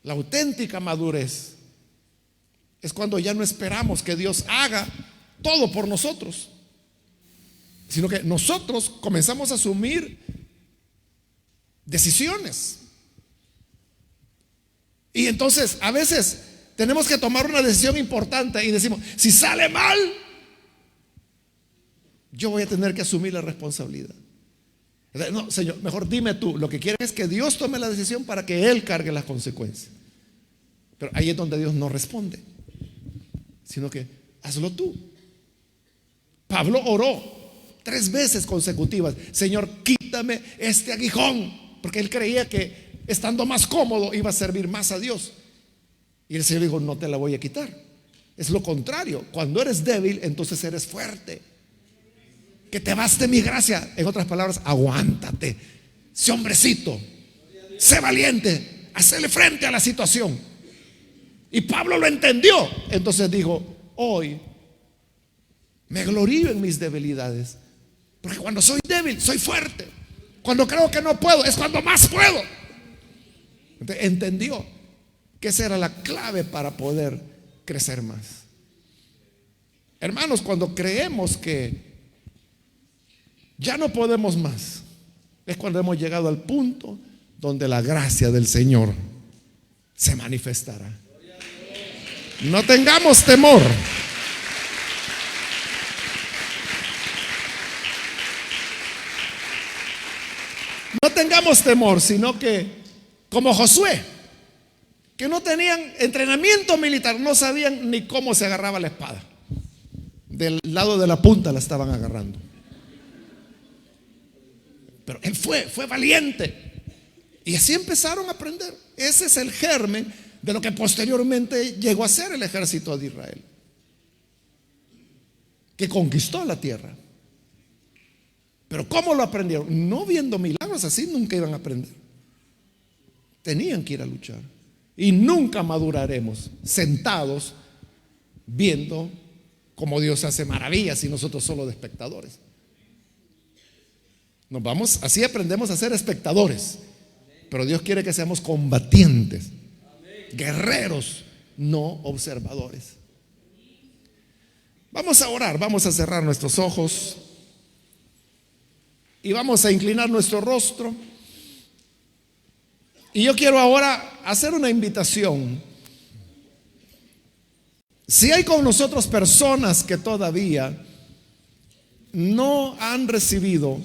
La auténtica madurez es cuando ya no esperamos que Dios haga todo por nosotros, sino que nosotros comenzamos a asumir decisiones. Y entonces a veces tenemos que tomar una decisión importante y decimos, si sale mal, yo voy a tener que asumir la responsabilidad. No, Señor, mejor dime tú. Lo que quiero es que Dios tome la decisión para que Él cargue las consecuencias. Pero ahí es donde Dios no responde, sino que hazlo tú. Pablo oró 3 veces consecutivas, Señor, quítame este aguijón, porque él creía que estando más cómodo iba a servir más a Dios. Y el Señor dijo, no te la voy a quitar. Es lo contrario, cuando eres débil, entonces eres fuerte. Que te baste mi gracia. En otras palabras, aguántate, sé hombrecito, sé valiente, hazle frente a la situación. Y Pablo lo entendió. Entonces dijo, hoy Me glorío en mis debilidades. Porque cuando soy débil, soy fuerte. Cuando creo que no puedo, es cuando más puedo. Entonces, entendió que esa era la clave para poder crecer más. Hermanos, cuando creemos que ya no podemos más, es cuando hemos llegado al punto donde la gracia del Señor se manifestará. No tengamos temor. No tengamos temor, sino que como Josué, que no tenían entrenamiento militar, no sabían ni cómo se agarraba la espada. Del lado de la punta la estaban agarrando. Pero él fue valiente. Y así empezaron a aprender. Ese es el germen de lo que posteriormente llegó a ser el ejército de Israel, que conquistó la tierra. Pero ¿cómo lo aprendieron? No viendo milagros, así nunca iban a aprender. Tenían que ir a luchar. Y nunca maduraremos sentados viendo cómo Dios hace maravillas y nosotros solo de espectadores. Nos vamos, así aprendemos a ser espectadores. Pero Dios quiere que seamos combatientes, guerreros, no observadores. Vamos a orar, vamos a cerrar nuestros ojos y vamos a inclinar nuestro rostro. Y yo quiero ahora hacer una invitación. Si hay con nosotros personas que todavía no han recibido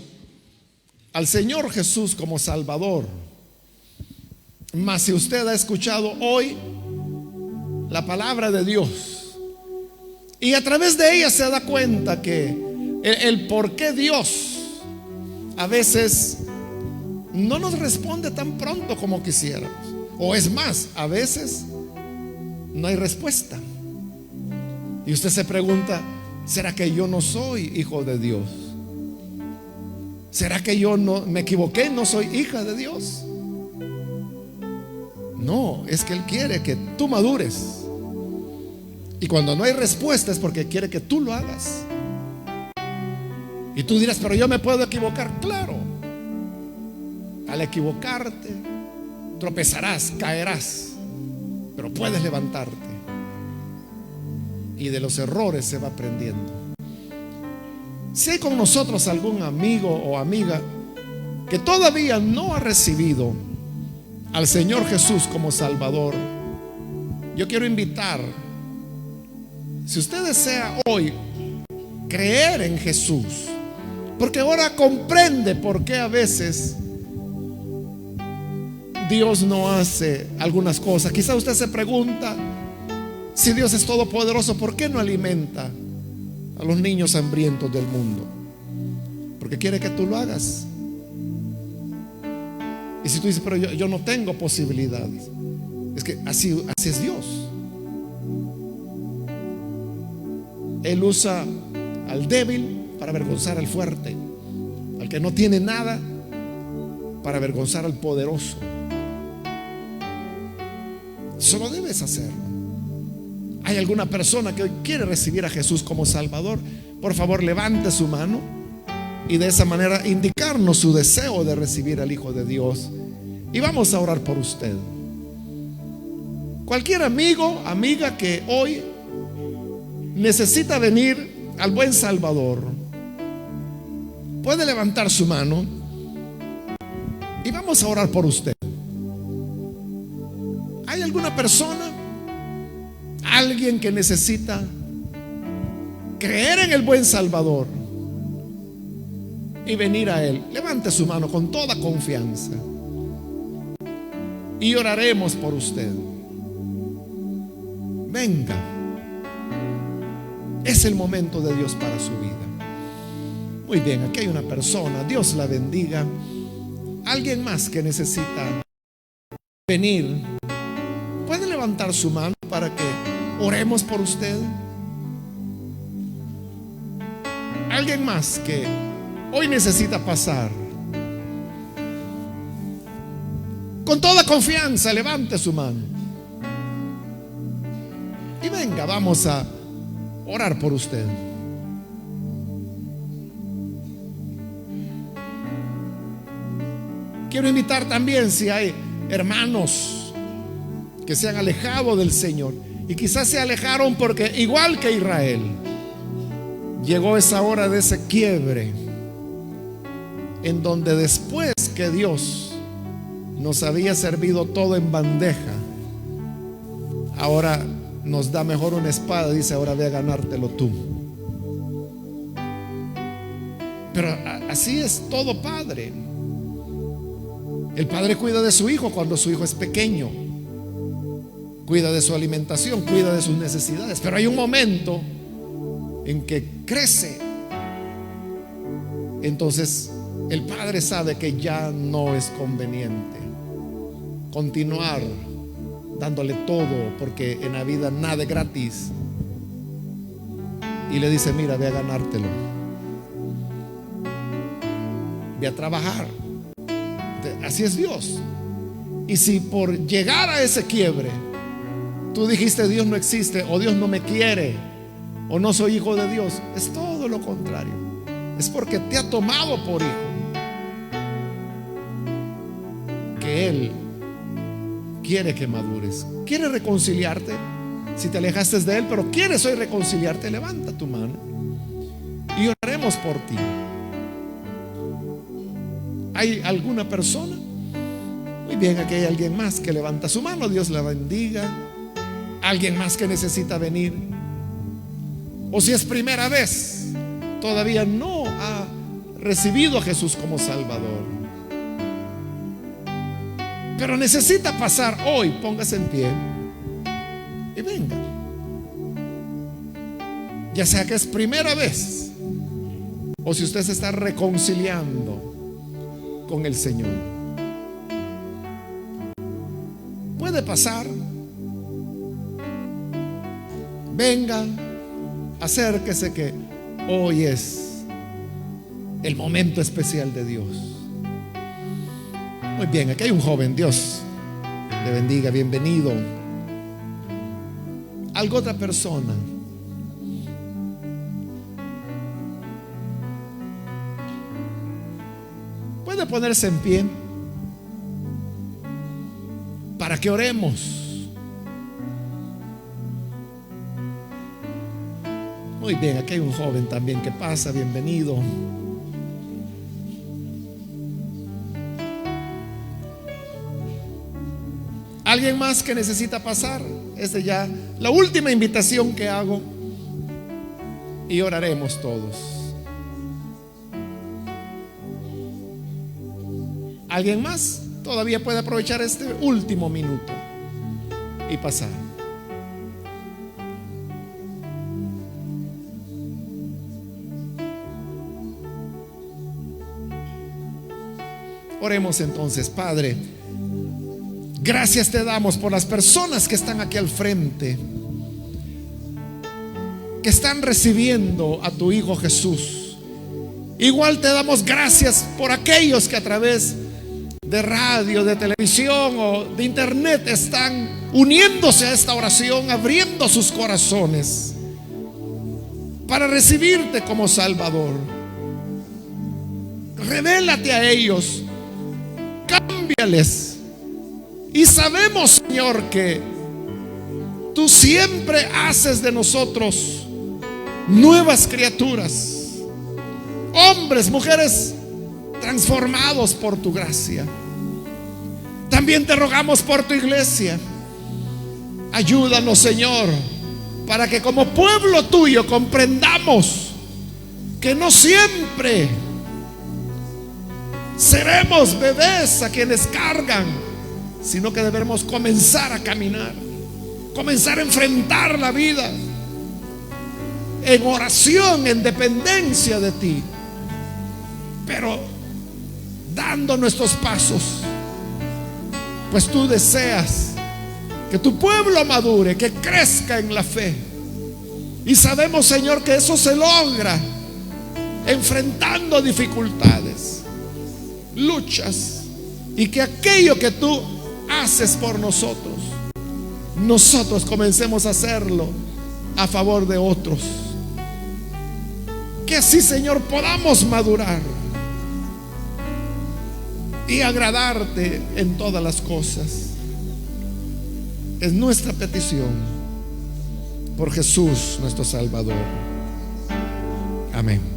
al Señor Jesús como Salvador, mas si usted ha escuchado hoy la palabra de Dios y a través de ella se da cuenta que el por qué Dios a veces no nos responde tan pronto como quisiéramos, o es más, a veces no hay respuesta, y usted se pregunta: ¿será que yo no soy hijo de Dios? ¿Será que yo no me equivoqué, no soy hija de Dios? No, es que Él quiere que tú madures. Y cuando no hay respuesta es porque quiere que tú lo hagas. Y tú dirás: pero yo me puedo equivocar. Claro, al equivocarte tropezarás, caerás, pero puedes levantarte. Y de los errores se va aprendiendo. Si hay con nosotros algún amigo o amiga que todavía no ha recibido al Señor Jesús como Salvador, yo quiero invitar, si usted desea hoy creer en Jesús, porque ahora comprende por qué a veces Dios no hace algunas cosas. Quizá usted se pregunta: si Dios es todopoderoso, ¿por qué no alimenta a los niños hambrientos del mundo? Porque quiere que tú lo hagas. Y si tú dices: pero yo no tengo posibilidades, es que así es Dios. Él usa al débil para avergonzar al fuerte, al que no tiene nada para avergonzar al poderoso. Solo debes hacerlo. ¿Hay alguna persona que hoy quiere recibir a Jesús como Salvador? Por favor, levante su mano y de esa manera indicarnos su deseo de recibir al Hijo de Dios. Y vamos a orar por usted. Cualquier amigo, amiga que hoy necesita venir al buen Salvador, puede levantar su mano y vamos a orar por usted. ¿Hay alguna persona, alguien que necesita creer en el buen Salvador y venir a Él? Levante su mano con toda confianza y oraremos por usted. Venga, es el momento de Dios para su vida. Muy bien, aquí hay una persona, Dios la bendiga. Alguien más que necesita venir, ¿puede levantar su mano para que oremos por usted? Alguien más que hoy necesita pasar, con toda confianza, levante su mano y venga, vamos a orar por usted. quiero invitar también, si hay hermanos que se han alejado del Señor y quizás se alejaron porque, igual que Israel, llegó esa hora de ese quiebre en donde después que Dios nos había servido todo en bandeja, ahora nos da mejor una espada. Dice: ahora ve a ganártelo tú. Pero así es todo padre. El padre cuida de su hijo cuando su hijo es pequeño, cuida de su alimentación, cuida de sus necesidades. Pero hay un momento en que crece. Entonces el padre sabe que ya no es conveniente continuar dándole todo, porque en la vida nada es gratis. Y le dice: mira, ve a ganártelo, ve a trabajar. Así es Dios. Y si por llegar a ese quiebre tú dijiste: Dios no existe, o Dios no me quiere, o no soy hijo de Dios, es todo lo contrario. Es porque te ha tomado por hijo que Él quiere que madures, quiere reconciliarte. Si te alejaste de Él, pero quieres hoy reconciliarte, levanta tu mano y oraremos por ti. ¿Hay alguna persona? Muy bien, aquí hay alguien más que levanta su mano. Dios la bendiga. Alguien más que necesita venir, o si es primera vez, todavía no ha recibido a Jesús como Salvador, pero necesita pasar hoy, póngase en pie y venga. Ya sea que es primera vez, o si usted se está reconciliando con el Señor, puede pasar. Venga, acérquese, que hoy es el momento especial de Dios. Muy bien, aquí hay un joven. Dios le bendiga, bienvenido. ¿Alguna otra persona? Puede ponerse en pie para que oremos. Muy bien, aquí hay un joven también que pasa, bienvenido. ¿Alguien más que necesita pasar? Esta es ya la última invitación que hago y oraremos todos. ¿Alguien más? Todavía puede aprovechar este último minuto y pasar. Oremos entonces. Padre, gracias te damos por las personas que están aquí al frente, que están recibiendo a tu Hijo Jesús. Igual te damos gracias por aquellos que a través de radio, de televisión o de internet están uniéndose a esta oración, abriendo sus corazones para recibirte como Salvador. Revélate a ellos, cámbiales. Y sabemos, Señor, que tú siempre haces de nosotros nuevas criaturas, hombres, mujeres transformados por tu gracia. También te rogamos por tu iglesia. Ayúdanos, Señor, para que como pueblo tuyo comprendamos que no siempre seremos bebés a quienes cargan, sino que debemos comenzar a caminar, comenzar a enfrentar la vida en oración, en dependencia de ti, pero dando nuestros pasos, pues tú deseas que tu pueblo madure, que crezca en la fe. Y sabemos, Señor, que eso se logra enfrentando dificultades, luchas, y que aquello que tú haces por nosotros, nosotros comencemos a hacerlo a favor de otros. Que así, Señor, podamos madurar y agradarte en todas las cosas. Es nuestra petición por Jesús nuestro Salvador. Amén.